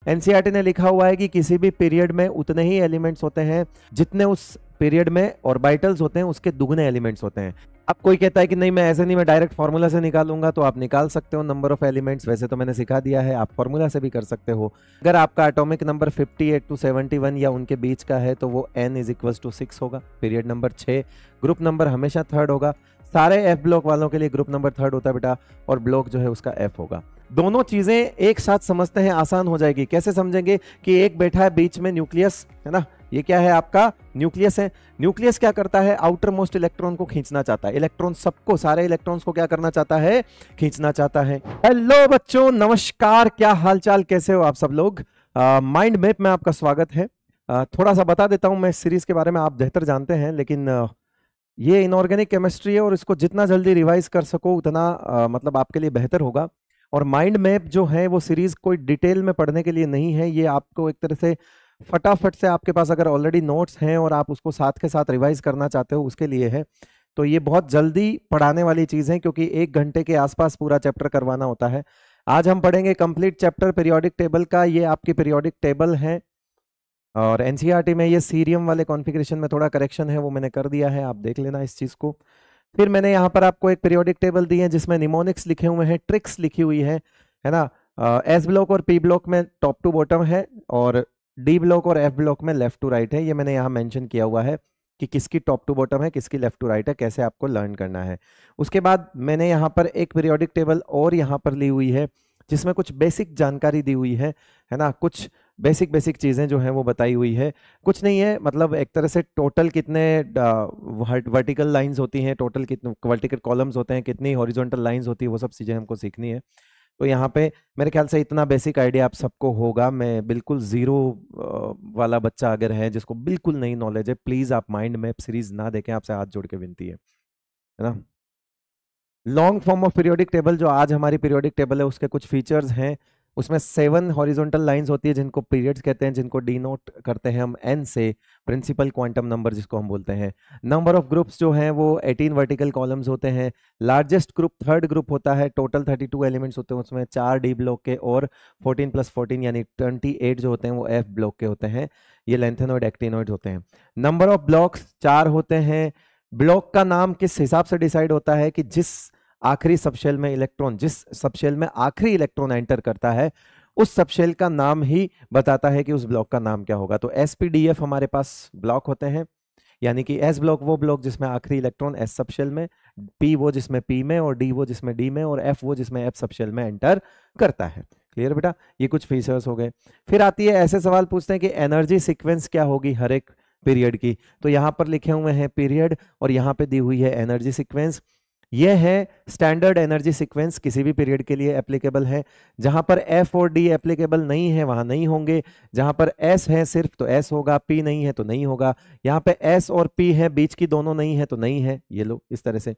NCERT ने लिखा हुआ है कि किसी भी पीरियड में उतने ही एलिमेंट्स होते हैं जितने उस पीरियड में ऑर्बिटल्स होते हैं उसके दुगने एलिमेंट्स होते हैं। अब कोई कहता है कि नहीं मैं ऐसे नहीं, मैं डायरेक्ट फार्मूला से निकालूंगा, तो आप निकाल सकते हो नंबर ऑफ एलिमेंट्स। वैसे तो मैंने सिखा दिया है, आप फार्मूला से भी कर सकते हो। अगर आपका एटॉमिक नंबर 58 to 71 या उनके बीच का है तो वो n इज इक्वल्स टू 6 होगा। पीरियड नंबर 6, ग्रुप नंबर हमेशा थर्ड होगा। सारे एफ ब्लॉक वालों के लिए ग्रुप नंबर थर्ड होता है बेटा, और ब्लॉक जो है उसका एफ होगा। दोनों चीजें एक साथ समझते हैं, आसान हो जाएगी। कैसे समझेंगे कि एक बैठा है बीच में न्यूक्लियस, है ना, ये क्या है आपका न्यूक्लियस है। न्यूक्लियस क्या करता है, आउटर मोस्ट इलेक्ट्रॉन को खींचना चाहता है। इलेक्ट्रॉन सबको, सारे इलेक्ट्रॉन्स को क्या करना चाहता है, खींचना चाहता है। हेलो बच्चों, नमस्कार, क्या हालचाल, कैसे हो आप सब लोग। माइंड मैप में आपका स्वागत है। थोड़ा सा बता देता हूं मैं इस सीरीज के बारे में, आप बेहतर जानते हैं, लेकिन ये इनऑर्गेनिक केमिस्ट्री है और इसको जितना जल्दी रिवाइज कर सको उतना मतलब आपके लिए बेहतर होगा। और माइंड मैप जो है वो सीरीज कोई डिटेल में पढ़ने के लिए नहीं है, ये आपको एक तरह से फटाफट से, आपके पास अगर ऑलरेडी नोट्स हैं और आप उसको साथ के साथ रिवाइज करना चाहते हो उसके लिए है। तो ये बहुत जल्दी पढ़ाने वाली चीज़ है, क्योंकि 1 घंटे के आसपास पूरा चैप्टर करवाना होता है। आज हम पढ़ेंगे कंप्लीट चैप्टर पीरियोडिक टेबल का। ये आपकी पीरियोडिक टेबल है और एनसीईआरटी में ये सीरियम वाले कॉन्फ़िगरेशन में थोड़ा करेक्शन है, वो मैंने कर दिया है, आप देख लेना इस चीज़ को। फिर मैंने यहाँ पर आपको एक पीरियोडिक टेबल दी है जिसमें निमोनिक्स लिखे हुए हैं, ट्रिक्स लिखी हुई है ना। एस ब्लॉक और पी ब्लॉक में टॉप टू बॉटम है, और डी ब्लॉक और एफ ब्लॉक में लेफ्ट टू राइट है। ये मैंने यहाँ मेंशन किया हुआ है कि किसकी टॉप टू बॉटम है, किसकी लेफ्ट टू राइट है, कैसे आपको लर्न करना है। उसके बाद मैंने यहाँ पर एक पीरियोडिक टेबल और यहाँ पर ली हुई है जिसमें कुछ बेसिक जानकारी दी हुई है ना, कुछ बेसिक चीज़ें जो हैं वो बताई हुई है। कुछ नहीं है, मतलब एक तरह से टोटल कितने वर्टिकल लाइंस होती हैं, टोटल कितने वर्टिकल कॉलम्स होते हैं, कितनी हॉरिजॉन्टल लाइंस होती है, वो सब चीज़ें हमको सीखनी है। तो यहाँ पे मेरे ख्याल से इतना बेसिक आइडिया आप सबको होगा। मैं बिल्कुल ज़ीरो वाला बच्चा अगर है जिसको बिल्कुल नहीं नॉलेज है, प्लीज़ आप माइंड मैप सीरीज ना देखें, आपसे हाथ जोड़ के विनती है ना। Long form of periodic table, जो आज हमारी पीरियोडिक टेबल है, उसके कुछ फीचर्स हैं। उसमें 7 हॉरिजॉन्टल लाइंस होती है जिनको पीरियड्स कहते हैं, जिनको डिनोट करते हैं हम एन से, प्रिंसिपल क्वांटम नंबर जिसको हम बोलते हैं। नंबर ऑफ ग्रुप्स जो हैं वो 18 वर्टिकल कॉलम्स होते हैं। लार्जेस्ट ग्रुप थर्ड ग्रुप होता है, टोटल 32 एलिमेंट्स होते हैं, उसमें 4 डी ब्लॉक के और 14 + 14 यानी 28 जो होते हैं वो एफ ब्लॉक के होते हैं। ये लेंथेनॉइड एक्टिनॉइड होते हैं। नंबर ऑफ ब्लॉक्स 4 होते हैं। ब्लॉक का नाम किस हिसाब से डिसाइड होता है कि जिस आखिरी सबशेल में इलेक्ट्रॉन, जिस सबशेल में आखिरी इलेक्ट्रॉन एंटर करता है उस सबशेल का नाम ही बताता है कि उस ब्लॉक का नाम क्या होगा। तो एसपीडीएफ हमारे पास ब्लॉक होते हैं, यानी कि एस ब्लॉक वो ब्लॉक जिसमें आखिरी इलेक्ट्रॉन एस सबशेल में, पी वो जिसमें पी में, और डी वो जिसमें डी में, और एफ वो जिसमें एफ सबशेल में एंटर करता है। क्लियर बेटा, ये कुछ फीचर्स हो गए। फिर आती है, ऐसे सवाल पूछते हैं कि एनर्जी सीक्वेंस क्या होगी हर एक पीरियड की। तो यहाँ पर लिखे हुए हैं पीरियड और यहाँ पे दी हुई है एनर्जी सीक्वेंस। यह है स्टैंडर्ड एनर्जी सीक्वेंस, किसी भी पीरियड के लिए एप्लीकेबल है। जहां पर एफ और डी एप्लीकेबल नहीं है वहां नहीं होंगे, जहां पर एस है सिर्फ तो एस होगा, पी नहीं है तो नहीं होगा। यहाँ पे एस और पी है, बीच की दोनों नहीं है तो नहीं है। ये लो इस तरह से,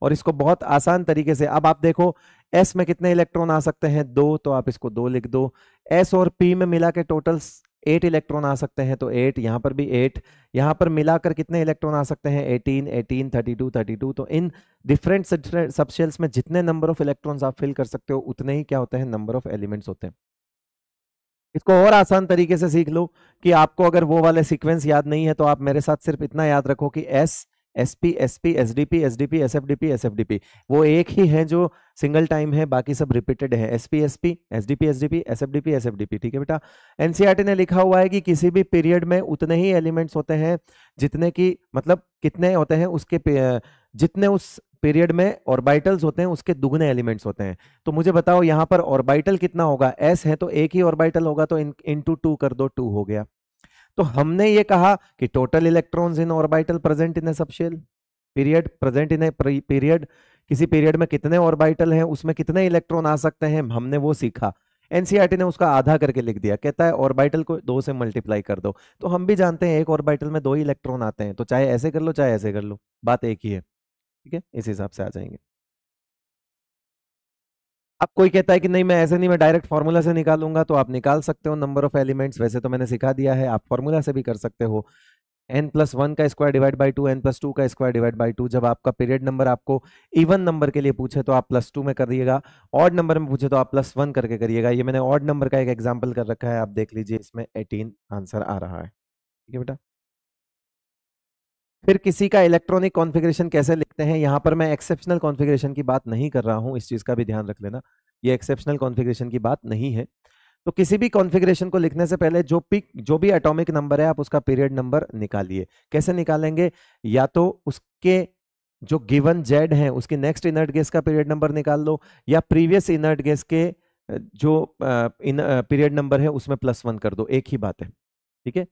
और इसको बहुत आसान तरीके से, अब आप देखो एस में कितने इलेक्ट्रॉन आ सकते हैं, 2, तो आप इसको 2 लिख दो। एस और पी में मिला के टोटल 8 इलेक्ट्रॉन आ सकते हैं तो 8, यहाँ पर भी 8। यहाँ पर मिलाकर कितने इलेक्ट्रॉन आ सकते हैं, 18, 18, 32, 32। तो इन डिफरेंट सबशेल्स में जितने नंबर ऑफ इलेक्ट्रॉन्स आप फिल कर सकते हो उतने ही क्या होते हैं, नंबर ऑफ एलिमेंट्स होते हैं। इसको और आसान तरीके से सीख लो कि आपको अगर वो वाले सीक्वेंस याद नहीं है तो आप मेरे साथ सिर्फ इतना याद रखो कि S, SP, SP, SDP, SDP, SFDP, SFDP, वो एक ही है जो सिंगल टाइम है, बाकी सब रिपीटेड है। SP, SP, SDP, SDP, SFDP, SFDP. ठीक है बेटा। एनसीईआरटी ने लिखा हुआ है कि किसी भी पीरियड में उतने ही एलिमेंट्स होते हैं जितने की, मतलब कितने होते हैं उसके जितने उस पीरियड में ऑर्बिटल्स होते हैं उसके दुगने एलिमेंट्स होते हैं। तो मुझे बताओ यहाँ पर ऑर्बिटल कितना होगा, एस है तो एक ही ऑर्बिटल होगा, तो इनटू 2 कर दो, 2 हो गया। तो हमने ये कहा कि total electrons in orbital present in A subshell period, present in a period, किसी पीरियड में कितने ऑर्बिटल हैं, उसमें कितने इलेक्ट्रॉन आ सकते हैं, हमने वो सीखा। एनसीईआरटी ने उसका आधा करके लिख दिया, कहता है ऑर्बिटल को 2 से मल्टीप्लाई कर दो। तो हम भी जानते हैं एक ऑर्बिटल में 2 ही इलेक्ट्रॉन आते हैं, तो चाहे ऐसे कर लो चाहे ऐसे कर लो, बात एक ही है। ठीक है, इस हिसाब से आ जाएंगे। अब कोई कहता है कि नहीं मैं ऐसे नहीं, मैं डायरेक्ट फार्मूला से निकालूंगा, तो आप निकाल सकते हो नंबर ऑफ एलिमेंट्स। वैसे तो मैंने सिखा दिया है, आप फार्मूला से भी कर सकते हो। n+1 का स्क्वायर डिवाइड बाई 2, n+2 का स्क्वायर डिवाइड बाई 2। जब आपका पीरियड नंबर आपको इवन नंबर के लिए पूछे तो आप +2 में करिएगा, ऑड नंबर में पूछे तो आप +1 करके करिएगा। ये मैंने ऑड नंबर का एक एग्जाम्पल कर रखा है, आप देख लीजिए, इसमें 18 आंसर आ रहा है। ठीक है बेटा। फिर किसी का इलेक्ट्रॉनिक कॉन्फ़िगरेशन कैसे लिखते हैं, यहाँ पर मैं एक्सेप्शनल कॉन्फ़िगरेशन की बात नहीं कर रहा हूँ, इस चीज़ का भी ध्यान रख लेना, ये एक्सेप्शनल कॉन्फ़िगरेशन की बात नहीं है। तो किसी भी कॉन्फ़िगरेशन को लिखने से पहले जो भी एटॉमिक नंबर है आप उसका पीरियड नंबर निकालिए। कैसे निकालेंगे, या तो उसके जो गिवन जेड है उसकी नेक्स्ट इनर्ट गैस का पीरियड नंबर निकाल लो, या प्रीवियस इनर्ट गैस के जो पीरियड नंबर है उसमें +1 कर दो, एक ही बात है। ठीक है,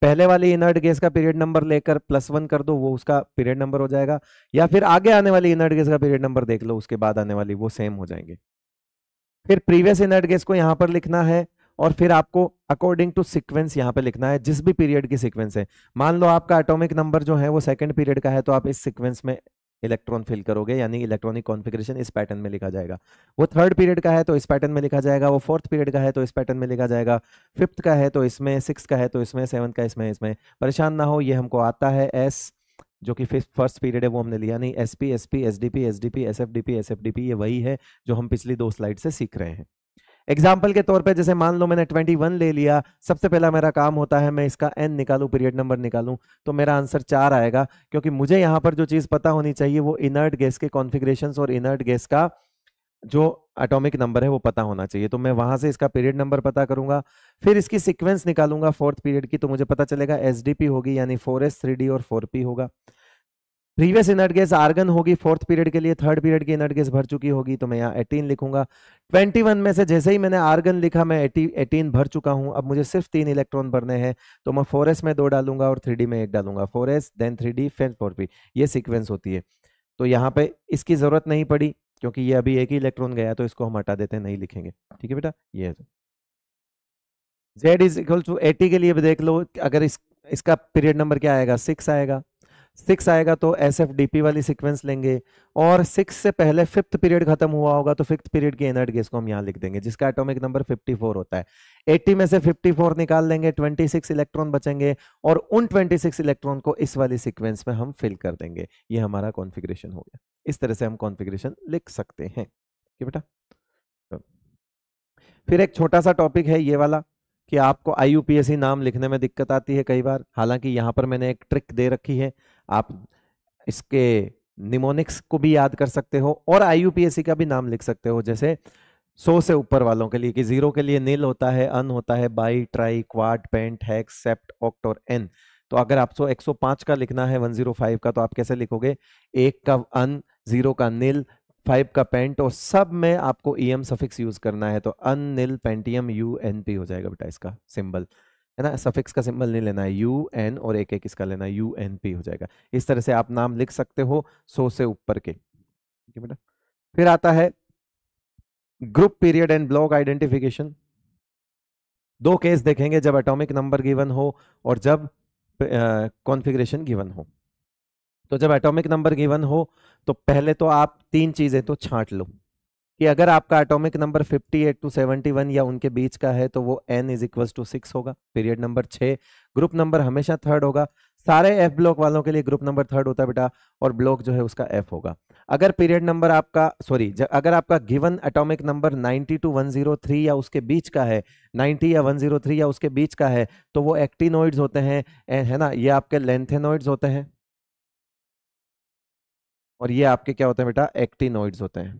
पहले वाली इनर्ट गैस का पीरियड नंबर लेकर +1 कर दो, वो उसका पीरियड नंबर हो जाएगा, या फिर आगे आने वाली इनर्ट गैस का पीरियड नंबर देख लो, उसके बाद आने वाली वो सेम हो जाएंगे। फिर प्रीवियस इनर्ट गैस को यहां पर लिखना है, और फिर आपको अकॉर्डिंग टू सीक्वेंस यहां पे लिखना है, जिस भी पीरियड की सीक्वेंस है। मान लो आपका एटॉमिक नंबर जो है वो सेकंड पीरियड का है, तो आप इस सीक्वेंस में इलेक्ट्रॉन फिल करोगे, यानी इलेक्ट्रॉनिक कॉन्फ़िगरेशन इस पैटर्न में लिखा जाएगा। वो थर्ड पीरियड का है तो इस पैटर्न में लिखा जाएगा, वो फोर्थ पीरियड का है तो इस पैटर्न में लिखा जाएगा, फिफ्थ का है तो इसमें, सिक्स का है तो इसमें, सेवंथ का इसमें। परेशान ना हो, ये हमको आता है। एस जो कि फर्स्ट पीरियड है वो हमने लिया नहीं, SP SP SDP SDP SFDP एसएफडीपी, ये वही है जो हम पिछली 2 स्लाइड से सीख रहे हैं। एग्जाम्पल के तौर पे जैसे मान लो मैंने 21 ले लिया, सबसे पहला मेरा काम होता है मैं इसका n निकालूं, पीरियड नंबर निकालूं, तो मेरा आंसर 4 आएगा, क्योंकि मुझे यहां पर जो चीज पता होनी चाहिए वो इनर्ट गैस के कॉन्फ़िगरेशंस और इनर्ट गैस का जो एटॉमिक नंबर है वो पता होना चाहिए। तो मैं वहां से इसका पीरियड नंबर पता करूंगा, फिर इसकी सीक्वेंस निकालूंगा फोर्थ पीरियड की, तो मुझे पता चलेगा एसडीपी होगी, यानी 4s 3d और 4p होगा। प्रीवियस इनर्ट गैस आर्गन होगी फोर्थ पीरियड के लिए, थर्ड पीरियड की इनर्ट गैस भर चुकी होगी, तो मैं यहाँ 18 लिखूंगा। 21 में से जैसे ही मैंने आर्गन लिखा मैं 18 भर चुका हूं, अब मुझे सिर्फ 3 इलेक्ट्रॉन भरने हैं, तो मैं 4s में 2 डालूंगा और 3d में 1 डालूंगा, 4s देन 3d फिर 4p, ये सीक्वेंस होती है। तो यहाँ पे इसकी जरूरत नहीं पड़ी, क्योंकि ये अभी एक ही इलेक्ट्रॉन गया, तो इसको हम हटा देते हैं, नहीं लिखेंगे। ठीक है बेटा, ये z इज इक्वल टू 80 के लिए भी देख लो, अगर इसका पीरियड नंबर क्या आएगा, 6 आएगा। 6 आएगा तो SFDP वाली सीक्वेंस लेंगे, और 6 से पहले फिफ्थ पीरियड खत्म हुआ होगा तो फिफ्थ पीरियड के इनर्ट गैस को हम यहाँ लिख देंगे, जिसका एटॉमिक नंबर 54 होता है। 80 में से 54 निकाल लेंगे, 26 इलेक्ट्रॉन बचेंगे, और उन 26 इलेक्ट्रॉन को इस वाली सीक्वेंस में हम फिल कर देंगे। ये हमारा कॉन्फ़िगरेशन हो गया। इस तरह से हम कॉन्फ़िगरेशन लिख सकते हैं। ठीक है बेटा। फिर एक छोटा सा टॉपिक है ये वाला, कि आपको IUPAC नाम लिखने में दिक्कत आती है कई बार। हालांकि यहाँ पर मैंने एक ट्रिक दे रखी है, आप इसके निमोनिक्स को भी याद कर सकते हो और IUPAC का भी नाम लिख सकते हो। जैसे 100 से ऊपर वालों के लिए, कि 0 के लिए नील होता है, अन होता है, bi, tri, quad, pent, hex, sept, oct और एन। तो अगर आपको 105 का लिखना है, 105 का, तो आप कैसे लिखोगे, 1 का अन, 0 का नील, 5 का पेंट, और सब में आपको EM सफिक्स यूज करना है, तो अन निल पेंटियम UNP हो जाएगा बेटा इसका सिंबल, है ना। सफिक्स का सिंबल नहीं लेना है, UN, और एक एक इसका लेना है, UNP हो जाएगा। इस तरह से आप नाम लिख सकते हो 100 से ऊपर के। ठीक है बेटा। फिर आता है group period and block identification. 2 case देखेंगे, जब एटॉमिक नंबर गिवन हो और जब कॉन्फ़िगरेशन गिवन हो। तो जब एटॉमिक नंबर गिवन हो तो पहले तो आप 3 चीजें तो छांट लो, कि अगर आपका एटॉमिक नंबर 58 to 71 या उनके बीच का है तो वो n इज इक्वल टू 6 होगा, पीरियड नंबर 6। ग्रुप नंबर हमेशा थर्ड होगा, सारे F ब्लॉक वालों के लिए ग्रुप नंबर थर्ड होता है बेटा, और ब्लॉक जो है उसका F होगा। अगर पीरियड नंबर आपका अगर आपका गिवन एटॉमिक नंबर 90 to 103 या उसके बीच का है, 90 या 103 या उसके बीच का है, तो वो एक्टिनोइड्स होते हैं, है ना। ये आपके लेंथेनोइड्स होते हैं, और ये आपके क्या होते हैं बेटा, एक्टिनोइड्स होते हैं।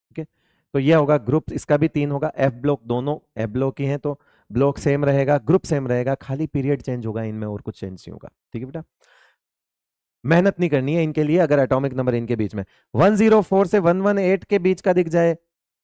ठीक है, तो ये होगा ग्रुप, इसका भी 3 होगा। F ब्लॉक, दोनों F ब्लॉक ही हैं, तो ब्लॉक सेम रहेगा, ग्रुप सेम रहेगा, खाली पीरियड चेंज होगा इनमें, और कुछ चेंज नहीं होगा। ठीक है बेटा, मेहनत नहीं करनी है इनके लिए। अगर एटॉमिक नंबर इनके बीच में 104 से 118 के बीच का दिख जाए,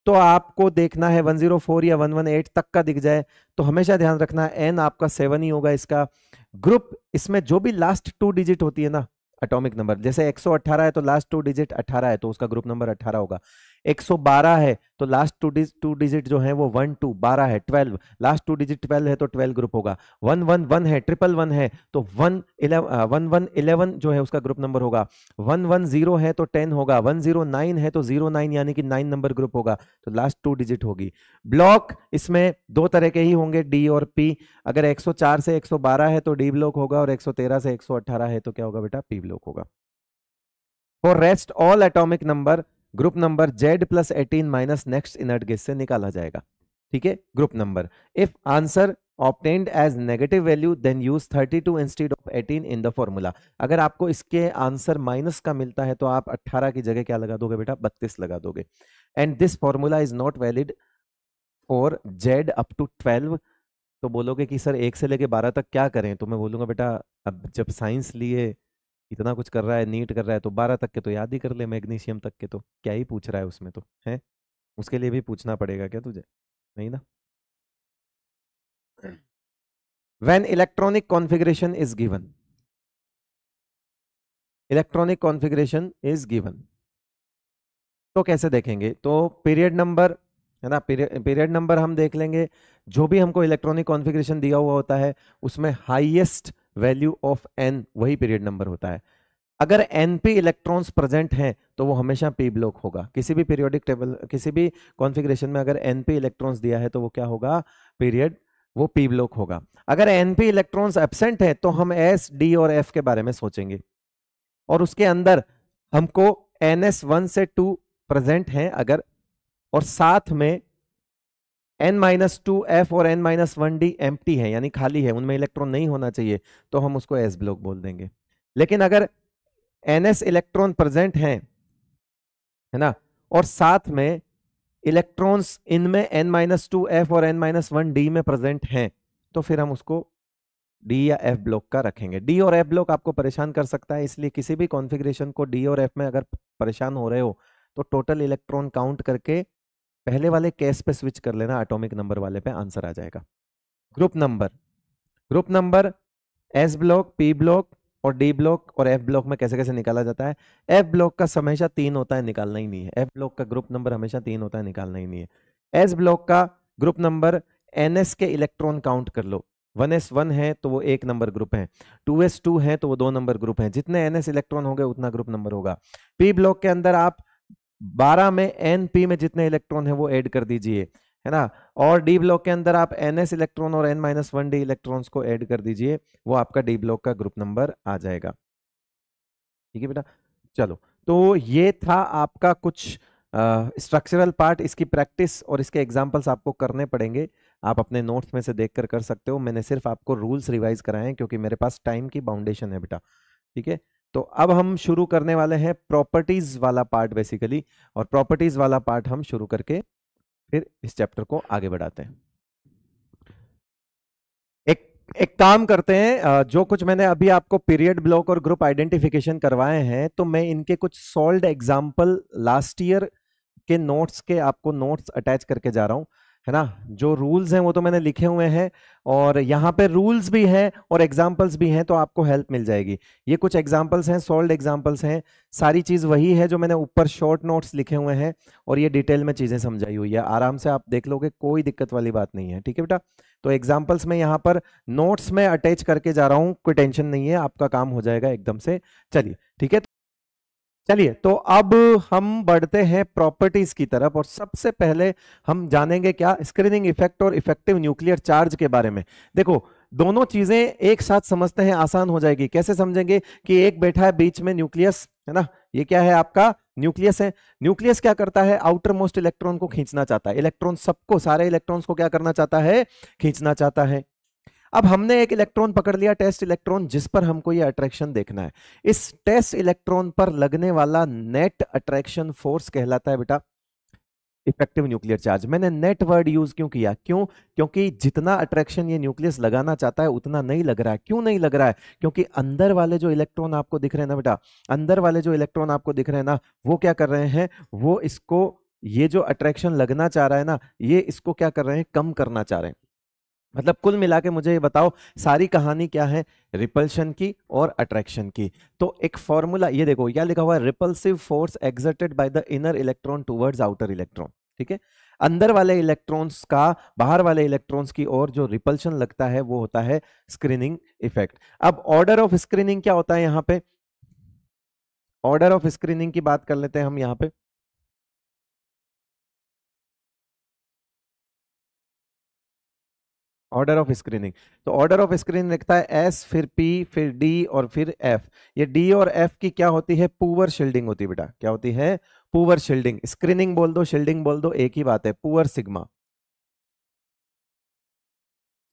तो आपको देखना है 104 या 118 तक का दिख जाए, तो हमेशा ध्यान रखना है n आपका 7 ही होगा इसका। ग्रुप, इसमें जो भी लास्ट 2 डिजिट होती है ना एटॉमिक नंबर, जैसे 118 है तो लास्ट 2 डिजिट 18 है, तो उसका ग्रुप नंबर 18 होगा। 112 है तो लास्ट टू डिजिट जो है वो 1 2, 12 है 12, लास्ट टू डिजिट 12 है तो 12 ग्रुप होगा। 111 है, 111 है तो 1111 जो है उसका ग्रुप नंबर होगा। 110 है तो 10 होगा। 109 है तो 09 यानी कि 9 नंबर ग्रुप होगा, तो लास्ट टू डिजिट होगी। ब्लॉक इसमें दो तरह के ही होंगे, डी और पी। अगर 104 से 112 है तो डी ब्लॉक होगा, और 113 से 118 है तो क्या होगा बेटा, पी ब्लॉक होगा। For rest all atomic number group number Z plus 18 minus next inert gas से निकाला जाएगा। ठीक है, group number. If answer obtained as negative value then use 32 instead of 18 in the formula। अगर आपको इसके आंसर माइनस का मिलता है तो आप 18 की जगह क्या लगा दोगे बेटा, 32 लगा दोगे। And this formula is not valid for Z up to 12। तो बोलोगे कि सर 1 से लेके 12 तक क्या करें, तो मैं बोलूंगा बेटा अब जब साइंस लिए इतना कुछ कर रहा है, नीट कर रहा है, तो 12 तक के तो याद ही कर ले, मैग्नीशियम तक के तो क्या ही पूछ रहा है उसमें, तो है उसके लिए भी पूछना पड़ेगा क्या तुझे, नहीं ना। When electronic configuration is given, electronic configuration is given, तो कैसे देखेंगे, तो पीरियड नंबर है ना, पीरियड नंबर हम देख लेंगे। जो भी हमको इलेक्ट्रॉनिक कॉन्फ़िगरेशन दिया हुआ होता है उसमें हाईएस्ट वैल्यू ऑफ n वही पीरियड नंबर होता है। अगर np इलेक्ट्रॉन्स प्रेजेंट हैं तो वो हमेशा p ब्लॉक होगा। किसी भी पीरियोडिक टेबल, किसी भी कॉन्फ़िगरेशन में अगर np इलेक्ट्रॉन्स दिया है तो वो क्या होगा, पीरियड, वो p ब्लॉक होगा। अगर np इलेक्ट्रॉन्स एब्सेंट है तो हम s d और f के बारे में सोचेंगे, और उसके अंदर हमको ns1 से 2 प्रेजेंट हैं अगर, और साथ में n-2f और n-1d एम्प्टी है यानी खाली है, उनमें इलेक्ट्रॉन नहीं होना चाहिए, तो हम उसको s ब्लॉक बोल देंगे। लेकिन अगर ns इलेक्ट्रॉन प्रेजेंट है ना, और साथ में इलेक्ट्रॉन्स इनमें n-2f और n-1d में प्रेजेंट हैं, तो फिर हम उसको d या f ब्लॉक का रखेंगे। d और f ब्लॉक आपको परेशान कर सकता है, इसलिए किसी भी कॉन्फ़िगरेशन को d और f में अगर परेशान हो रहे हो तो टोटल इलेक्ट्रॉन काउंट करके पहले वाले केस पे स्विच कर लेना, एटॉमिक नंबर वाले पे आंसर आ जाएगा। Group number s block, p block और d ब्लॉक और f ब्लॉक में कैसे कैसे निकाला जाता है। f ब्लॉक का हमेशा 3 होता है, निकालना ही नहीं है। f ब्लॉक का ग्रुप नंबर हमेशा 3 होता है, निकालना ही नहीं है। s ब्लॉक का ग्रुप नंबर ns के इलेक्ट्रॉन काउंट कर लो, 1s1 है तो वो 1 नंबर ग्रुप है, 2s2 है तो वो 2 नंबर ग्रुप है, जितने ns इलेक्ट्रॉन होंगे उतना ग्रुप नंबर होगा। p ब्लॉक के अंदर आप 12 में np में जितने इलेक्ट्रॉन है वो ऐड कर दीजिए, है ना, और डी ब्लॉक के अंदर आप ns इलेक्ट्रॉन और n-1d इलेक्ट्रॉन्स को ऐड कर दीजिए, वो आपका डी ब्लॉक का ग्रुप नंबर आ जाएगा। ठीक है बेटा, चलो, तो ये था आपका कुछ स्ट्रक्चरल पार्ट। इसकी प्रैक्टिस और इसके एग्जांपल्स आपको करने पड़ेंगे, आप अपने नोट्स में से देखकर कर सकते हो। मैंने सिर्फ आपको रूल्स रिवाइज कराए हैं क्योंकि मेरे पास टाइम की बाउंडेशन है बेटा। ठीक है, तो अब हम शुरू करने वाले हैं प्रॉपर्टीज वाला पार्ट बेसिकली, और प्रॉपर्टीज वाला पार्ट हम शुरू करके फिर इस चैप्टर को आगे बढ़ाते हैं। एक काम करते हैं, जो कुछ मैंने अभी आपको पीरियड ब्लॉक और ग्रुप आइडेंटिफिकेशन करवाए हैं, तो मैं इनके कुछ सॉल्व्ड एग्जांपल लास्ट ईयर के नोट्स के आपको नोट्स अटैच करके जा रहा हूं, है ना। जो रूल्स हैं वो तो मैंने लिखे हुए हैं, और यहाँ पे रूल्स भी हैं और एग्जांपल्स भी हैं, तो आपको हेल्प मिल जाएगी। ये कुछ एग्जांपल्स हैं, सॉल्व्ड एग्जांपल्स हैं, सारी चीज वही है जो मैंने ऊपर शॉर्ट नोट्स लिखे हुए हैं, और ये डिटेल में चीजें समझाई हुई है, आराम से आप देख लोगे, कोई दिक्कत वाली बात नहीं है। ठीक है बेटा, तो एग्जाम्पल्स में यहाँ पर नोट्स में अटैच करके जा रहा हूँ, कोई टेंशन नहीं है, आपका काम हो जाएगा एकदम से। चलिए ठीक है, चलिए तो अब हम बढ़ते हैं प्रॉपर्टीज की तरफ, और सबसे पहले हम जानेंगे क्या, स्क्रीनिंग इफेक्ट और इफेक्टिव न्यूक्लियर चार्ज के बारे में। देखो, दोनों चीजें एक साथ समझते हैं, आसान हो जाएगी। कैसे समझेंगे कि एक बैठा है बीच में न्यूक्लियस, है ना, ये क्या है आपका न्यूक्लियस है। न्यूक्लियस क्या करता है, आउटर मोस्ट इलेक्ट्रॉन को खींचना चाहता है, इलेक्ट्रॉन सबको, सारे इलेक्ट्रॉन्स को क्या करना चाहता है, खींचना चाहता है। अब हमने एक इलेक्ट्रॉन पकड़ लिया, टेस्ट इलेक्ट्रॉन, जिस पर हमको ये अट्रैक्शन देखना है। इस टेस्ट इलेक्ट्रॉन पर लगने वाला नेट अट्रैक्शन फोर्स कहलाता है बेटा इफेक्टिव न्यूक्लियर चार्ज। मैंने नेट वर्ड यूज क्यों किया, क्योंकि जितना अट्रैक्शन ये न्यूक्लियस लगाना चाहता है उतना नहीं लग रहा है। क्यों नहीं लग रहा है, क्योंकि अंदर वाले जो इलेक्ट्रॉन आपको दिख रहे हैं ना बेटा, अंदर वाले जो इलेक्ट्रॉन आपको दिख रहे हैं ना, वो क्या कर रहे हैं, वो इसको, ये जो अट्रैक्शन लगना चाह रहा है ना, ये इसको क्या कर रहे हैं, कम करना चाह रहे हैं। मतलब कुल मिला के मुझे ये बताओ सारी कहानी क्या है, रिपल्शन की और अट्रैक्शन की। तो एक फॉर्मूला ये देखो, क्या लिखा हुआ है, repulsive force exerted by the inner electron towards outer electron. ठीक है, अंदर वाले इलेक्ट्रॉन्स का बाहर वाले इलेक्ट्रॉन्स की ओर जो रिपल्शन लगता है वो होता है स्क्रीनिंग इफेक्ट। अब ऑर्डर ऑफ स्क्रीनिंग क्या होता है यहाँ पे, ऑर्डर ऑफ स्क्रीनिंग की बात कर लेते हैं हम यहाँ पे। ऑर्डर ऑफ स्क्रीनिंग, तो ऑर्डर ऑफ स्क्रीनिंग लिखता है एस, फिर पी, फिर डी और फिर एफ। ये डी और एफ की क्या होती है, पुअर शील्डिंग होती है बेटा। क्या होती है, पुअर शील्डिंग। स्क्रीनिंग बोल दो, शील्डिंग बोल दो, एक ही बात है। पुअर सिग्मा,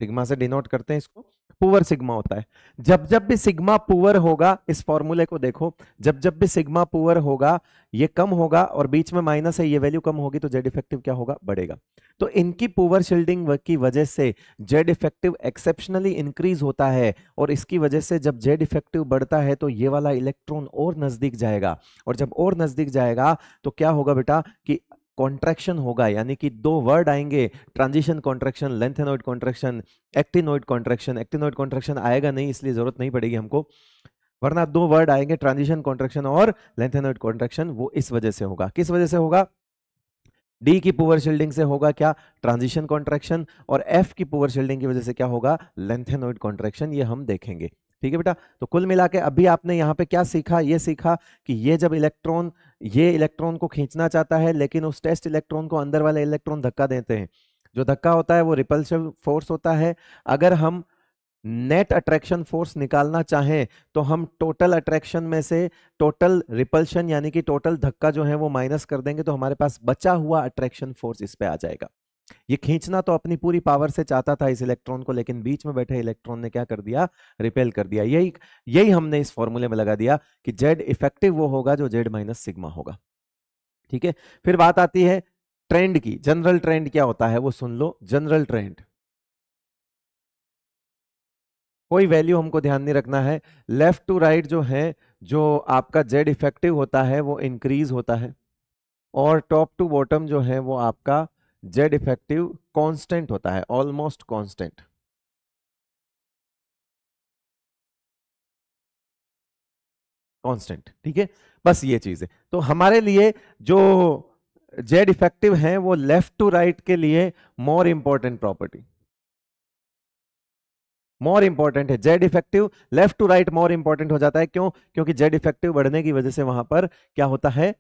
सिग्मा से डिनोट करते हैं इसको, पुअर सिग्मा होता है। जब जब भी सिग्मा पुअर होगा, इस फॉर्मूले को देखो, जब जब भी सिग्मा पुअर होगा, ये कम होगा और बीच में माइनस है, ये वैल्यू कम होगी तो जेड इफेक्टिव क्या होगा, बढ़ेगा। तो इनकी पुअर शील्डिंग की वजह से जेड इफेक्टिव एक्सेप्शनली इंक्रीज होता है, और इसकी वजह से जब जेड इफेक्टिव बढ़ता है तो ये वाला इलेक्ट्रॉन और नजदीक जाएगा, और जब और नजदीक जाएगा तो क्या होगा बेटा कि कॉन्ट्रैक्शन होगा। यानी कि दो वर्ड आएंगे, transition contraction, lanthanoid contraction, actinoid contraction. Actinoid contraction आएगा नहीं, इसलिए जरूरत नहीं पड़ेगी हमको, वरना दो वर्ड आएंगे, ट्रांजिशन कॉन्ट्रैक्शन और लेंथेनॉइड कॉन्ट्रैक्शन। वो इस वजह से होगा, किस वजह से होगा, डी की पुअर शील्डिंग से होगा क्या, ट्रांजिशन कॉन्ट्रैक्शन, और एफ की पुअर शील्डिंग की वजह से क्या होगा, लेंथेनॉइड कॉन्ट्रैक्शन। ये हम देखेंगे। ठीक है बेटा, तो कुल मिला के अभी आपने यहाँ पे क्या सीखा, ये सीखा कि ये जब इलेक्ट्रॉन ये इलेक्ट्रॉन को खींचना चाहता है, लेकिन उस टेस्ट इलेक्ट्रॉन को अंदर वाले इलेक्ट्रॉन धक्का देते हैं, जो धक्का होता है वो रिपल्सिव फोर्स होता है। अगर हम नेट अट्रैक्शन फोर्स निकालना चाहें तो हम टोटल अट्रैक्शन में से टोटल रिपल्शन यानी कि टोटल धक्का जो है वो माइनस कर देंगे, तो हमारे पास बचा हुआ अट्रैक्शन फोर्स इस पे आ जाएगा। ये खींचना तो अपनी पूरी पावर से चाहता था इस इलेक्ट्रॉन को, लेकिन बीच में बैठे इलेक्ट्रॉन ने क्या कर दिया, रिपेल कर दिया। यही यही हमने इस फॉर्मूले में लगा दिया कि जेड इफेक्टिव वो होगा जो जेड माइनस सिग्मा होगा। ठीक है, फिर बात आती है ट्रेंड की। जनरल ट्रेंड क्या होता है वो सुन लो। जनरल ट्रेंड, कोई वैल्यू हमको ध्यान नहीं रखना है, लेफ्ट टू राइट जो है, जो आपका जेड इफेक्टिव होता है वो इंक्रीज होता है, और टॉप टू बॉटम जो है वो आपका जेड इफेक्टिव कांस्टेंट होता है, ऑलमोस्ट कांस्टेंट। कांस्टेंट, ठीक है, बस ये चीज है। तो हमारे लिए जो जेड इफेक्टिव है वो लेफ्ट टू राइट के लिए more important property, more important है। Z effective left to right more important हो जाता है, क्यों, क्योंकि जेड इफेक्टिव बढ़ने की वजह से वहां पर क्या होता है,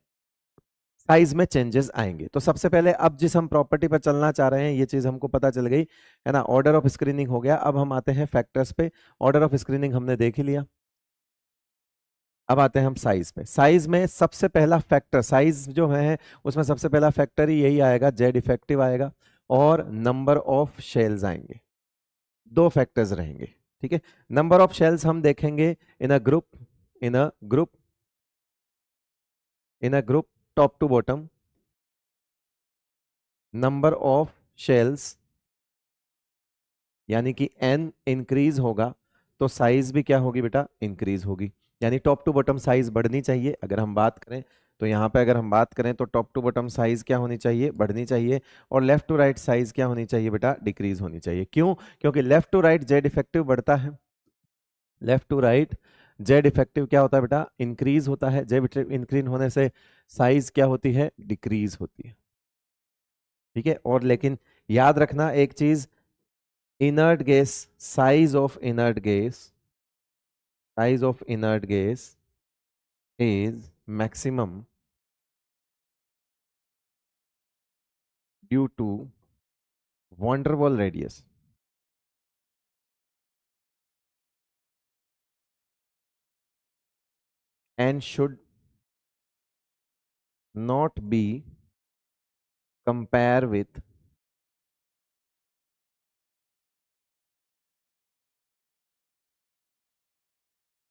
साइज में चेंजेस आएंगे। तो सबसे पहले अब जिस हम प्रॉपर्टी पर चलना चाह रहे हैं, ये चीज हमको पता चल गई है ना, ऑर्डर ऑफ स्क्रीनिंग हो गया। अब हम आते हैं फैक्टर्स पे। ऑर्डर ऑफ स्क्रीनिंग हमने देख ही लिया, अब आते हैं हम साइज पे। साइज में सबसे पहला फैक्टर, साइज जो है उसमें सबसे पहला फैक्टर ही यही आएगा, जेड इफेक्टिव आएगा, और नंबर ऑफ शेल्स आएंगे। दो फैक्टर्स रहेंगे। ठीक है, नंबर ऑफ शेल्स हम देखेंगे in a group, in a group, in a group, top to bottom, number of shells यानी कि n इंक्रीज होगा तो साइज भी क्या होगी बेटा, इंक्रीज होगी। यानी टॉप टू बॉटम साइज बढ़नी चाहिए। अगर हम बात करें तो यहाँ पे अगर हम बात करें तो टॉप टू बॉटम साइज क्या होनी चाहिए, बढ़नी चाहिए, और लेफ्ट टू राइट साइज क्या होनी चाहिए बेटा, डिक्रीज होनी चाहिए। क्यों, क्योंकि left to right Z effective बढ़ता है, left to right Z effective क्या होता है बेटा, इंक्रीज होता है। जेड इंक्रीज होने से साइज क्या होती है, डिक्रीज होती है। ठीक है, और लेकिन याद रखना एक चीज, inert gas, size of inert gas, size of inert gas is maximum due to van der Waals radius, and should not be compared with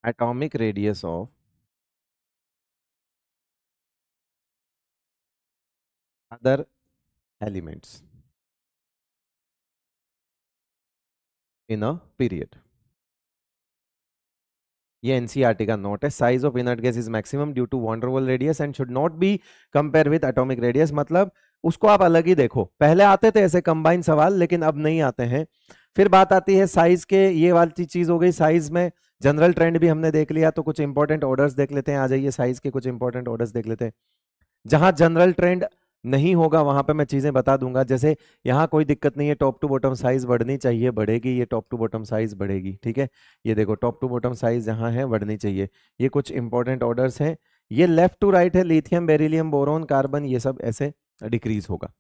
atomic radius of other elements in a period। ये NCERT का note है। Size of inert gas is maximum due to van der Waals radius and should not be compare with atomic radius. मतलब उसको आप अलग ही देखो, पहले आते थे ऐसे कंबाइन सवाल, लेकिन अब नहीं आते हैं। फिर बात आती है साइज के, ये वाली चीज हो गई साइज में। जनरल ट्रेंड भी हमने देख लिया, तो कुछ इंपॉर्टेंट ऑर्डर्स देख लेते हैं। आ जाइए साइज के कुछ इंपॉर्टेंट ऑर्डर्स देख लेते हैं। जहां जनरल ट्रेंड नहीं होगा वहां पे मैं चीजें बता दूंगा। जैसे यहाँ कोई दिक्कत नहीं है, टॉप टू बॉटम साइज बढ़नी चाहिए, बढ़ेगी, ये टॉप टू बॉटम साइज बढ़ेगी, ठीक है। ये देखो टॉप टू बॉटम साइज जहां है बढ़नी चाहिए। ये कुछ इंपॉर्टेंट ऑर्डर्स हैं। ये लेफ्ट टू राइट है, लिथियम, बेरिलियम, बोरोन, कार्बन, ये सब ऐसे डिक्रीज होगा,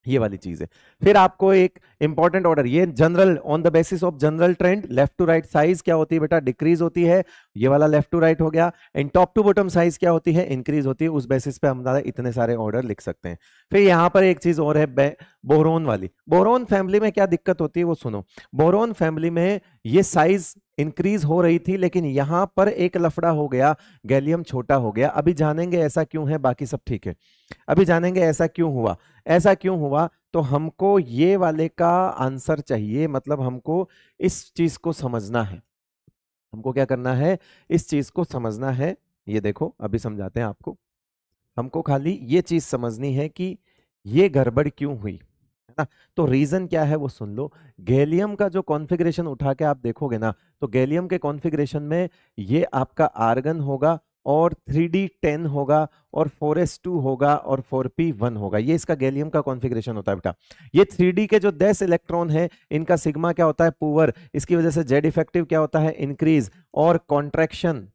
ये वाली चीज है। फिर आपको एक इंपॉर्टेंट ऑर्डर, ये general, on the basis of general trend left to right size क्या होती है बेटा, डिक्रीज होती है। ये वाला लेफ्ट टू राइट हो गया। And top to bottom size क्या होती है, इंक्रीज होती है। उस बेसिस पे हम इतने सारे ऑर्डर लिख सकते हैं। फिर यहां पर एक चीज और है, बोरोन वाली। बोरोन फैमिली में क्या दिक्कत होती है वो सुनो। बोरोन फैमिली में ये साइज इंक्रीज हो रही थी, लेकिन यहां पर एक लफड़ा हो गया, गैलियम छोटा हो गया। अभी जानेंगे ऐसा क्यों है, बाकी सब ठीक है। अभी जानेंगे ऐसा क्यों हुआ। ऐसा क्यों हुआ, तो हमको ये वाले का आंसर चाहिए, मतलब हमको इस चीज को समझना है। हमको क्या करना है, इस चीज को समझना है। ये देखो अभी समझाते हैं आपको। हमको खाली ये चीज समझनी है कि ये गड़बड़ क्यों हुई, है ना। तो रीजन क्या है वो सुन लो। गैलियम का जो कॉन्फ़िगरेशन उठा के आप देखोगे ना, तो गैलियम के कॉन्फ़िगरेशन में ये आपका आर्गन होगा और 3d10 होगा और 4s2 होगा और 4p1 होगा। ये इसका गैलियम का कॉन्फ़िगरेशन होता है बेटा। ये 3d के जो 10 इलेक्ट्रॉन है, इनका सिग्मा क्या होता है, पुअर। इसकी वजह से जेड इफेक्टिव क्या होता है, इंक्रीज। और कॉन्ट्रैक्शन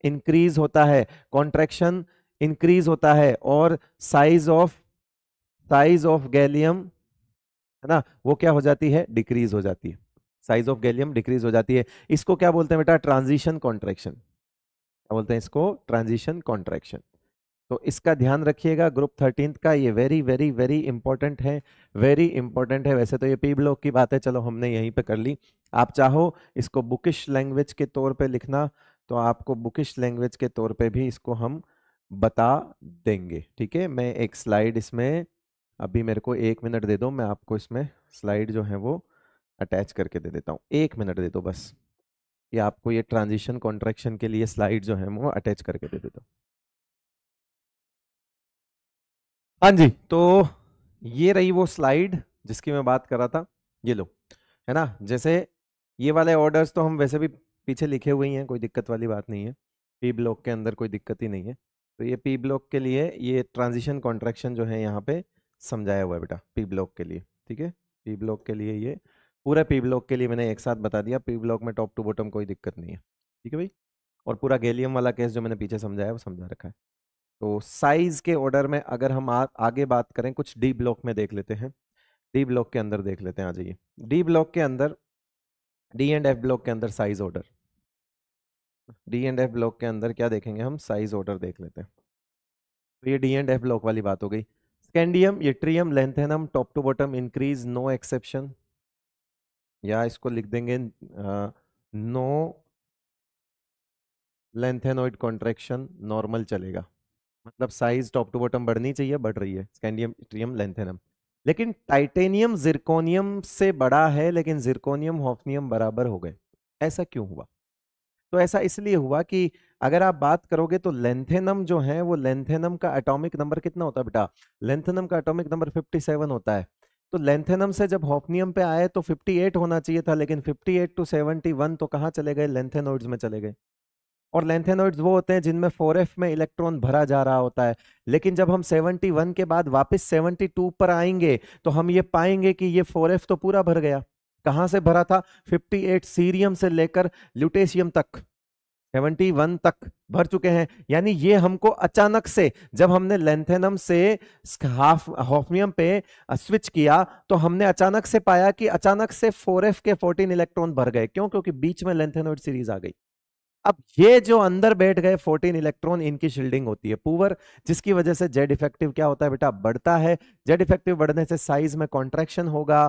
इंक्रीज होता है, कॉन्ट्रैक्शन इंक्रीज होता है। और साइज ऑफ गैलियम, है ना, वो क्या हो जाती है, डिक्रीज हो जाती है। साइज ऑफ गैलियम डिक्रीज हो जाती है। इसको क्या बोलते हैं बेटा, ट्रांजिशन कॉन्ट्रैक्शन। क्या बोलते हैं इसको, ट्रांजिशन कॉन्ट्रैक्शन। तो इसका ध्यान रखिएगा। ग्रुप 13 का ये वेरी वेरी वेरी इंपॉर्टेंट है, वेरी इंपॉर्टेंट है। वैसे तो ये पी ब्लॉक की बात है, चलो हमने यहीं पे कर ली। आप चाहो इसको बुकिश लैंग्वेज के तौर पे लिखना, तो आपको बुकिश लैंग्वेज के तौर पे भी इसको हम बता देंगे, ठीक है। मैं एक स्लाइड इसमें, अभी मेरे को 1 मिनट दे दो, मैं आपको इसमें स्लाइड जो है वो अटैच करके दे देता हूँ। 1 मिनट दे दो बस, ये आपको ये ट्रांजिशन कॉन्ट्रैक्शन के लिए स्लाइड जो है वो अटैच करके दे देता हूँ। हाँ जी, तो ये रही वो स्लाइड जिसकी मैं बात कर रहा था। ये लो, है ना। जैसे ये वाले ऑर्डर्स तो हम वैसे भी पीछे लिखे हुए ही हैं, कोई दिक्कत वाली बात नहीं है। पी ब्लॉक के अंदर कोई दिक्कत ही नहीं है। तो ये पी ब्लॉक के लिए ये ट्रांजिशन कॉन्ट्रैक्शन जो है यहाँ पे समझाया हुआ है बेटा, पी ब्लॉक के लिए, ठीक है। पी ब्लॉक के लिए ये पूरा पी ब्लॉक के लिए मैंने एक साथ बता दिया। पी ब्लॉक में टॉप टू बॉटम कोई दिक्कत नहीं है, ठीक है भाई। और पूरा गैलियम वाला केस जो मैंने पीछे समझाया वो समझा रखा है। तो साइज के ऑर्डर में अगर हम आगे बात करें, कुछ डी ब्लॉक में देख लेते हैं। डी ब्लॉक के अंदर देख लेते हैं, आ जाइए। डी ब्लॉक के अंदर, डी एंड एफ ब्लॉक के अंदर size order. D and F block के अंदर क्या देखेंगे हम, साइज ऑर्डर देख लेते हैं। तो ये डी एंड एफ ब्लॉक वाली बात हो गई। Scandium, yttrium, lanthanum, top to bottom increase, no exception. या इसको लिख देंगे नो लेंथेनॉइड कॉन्ट्रैक्शन, नॉर्मल चलेगा। मतलब साइज टॉप टू बॉटम बढ़नी चाहिए, बढ़ रही है। Scandium, yttrium, lanthanum. लेकिन टाइटेनियम जिरकोनियम से बड़ा है, लेकिन जिरकोनियम हॉफनियम बराबर हो गए। ऐसा क्यों हुआ, तो ऐसा इसलिए हुआ कि अगर आप बात करोगे तो लेंथेनम जो है वो, लेंथेनम का एटॉमिक नंबर कितना होता है बेटा, लेंथेनम का एटॉमिक नंबर 57 होता है। तो लेंथेनम से जब हॉफनियम पे आए तो 58 होना चाहिए था, लेकिन 58 टू 71 तो कहाँ चले गए, लेंथेनॉइड्स में चले गए। और लेंथेनॉइड्स वो होते हैं जिनमें 4f में इलेक्ट्रॉन भरा जा रहा होता है। लेकिन जब हम 71 के बाद वापस 72 पर आएंगे तो हम ये पाएंगे कि ये 4f तो पूरा भर गया। कहां से भरा था, 58 सीरियम से लेकर ल्यूटेशियम तक, 71 तक भर चुके हैं। यानी ये हमको अचानक से, जब हमने लेंथेनम से हॉफनियम पे स्विच किया, तो हमने अचानक से पाया कि अचानक से 4f के 14 इलेक्ट्रॉन भर गए। क्यों, क्योंकि बीच में लेंथेनॉइड सीरीज आ गई। अब ये जो अंदर बैठ गए 14 इलेक्ट्रॉन, इनकी शील्डिंग होती है पुअर, जिसकी वजह से जेड इफेक्टिव क्या होता है बेटा, बढ़ता है। जेड इफेक्टिव बढ़ने से साइज में कॉन्ट्रैक्शन होगा।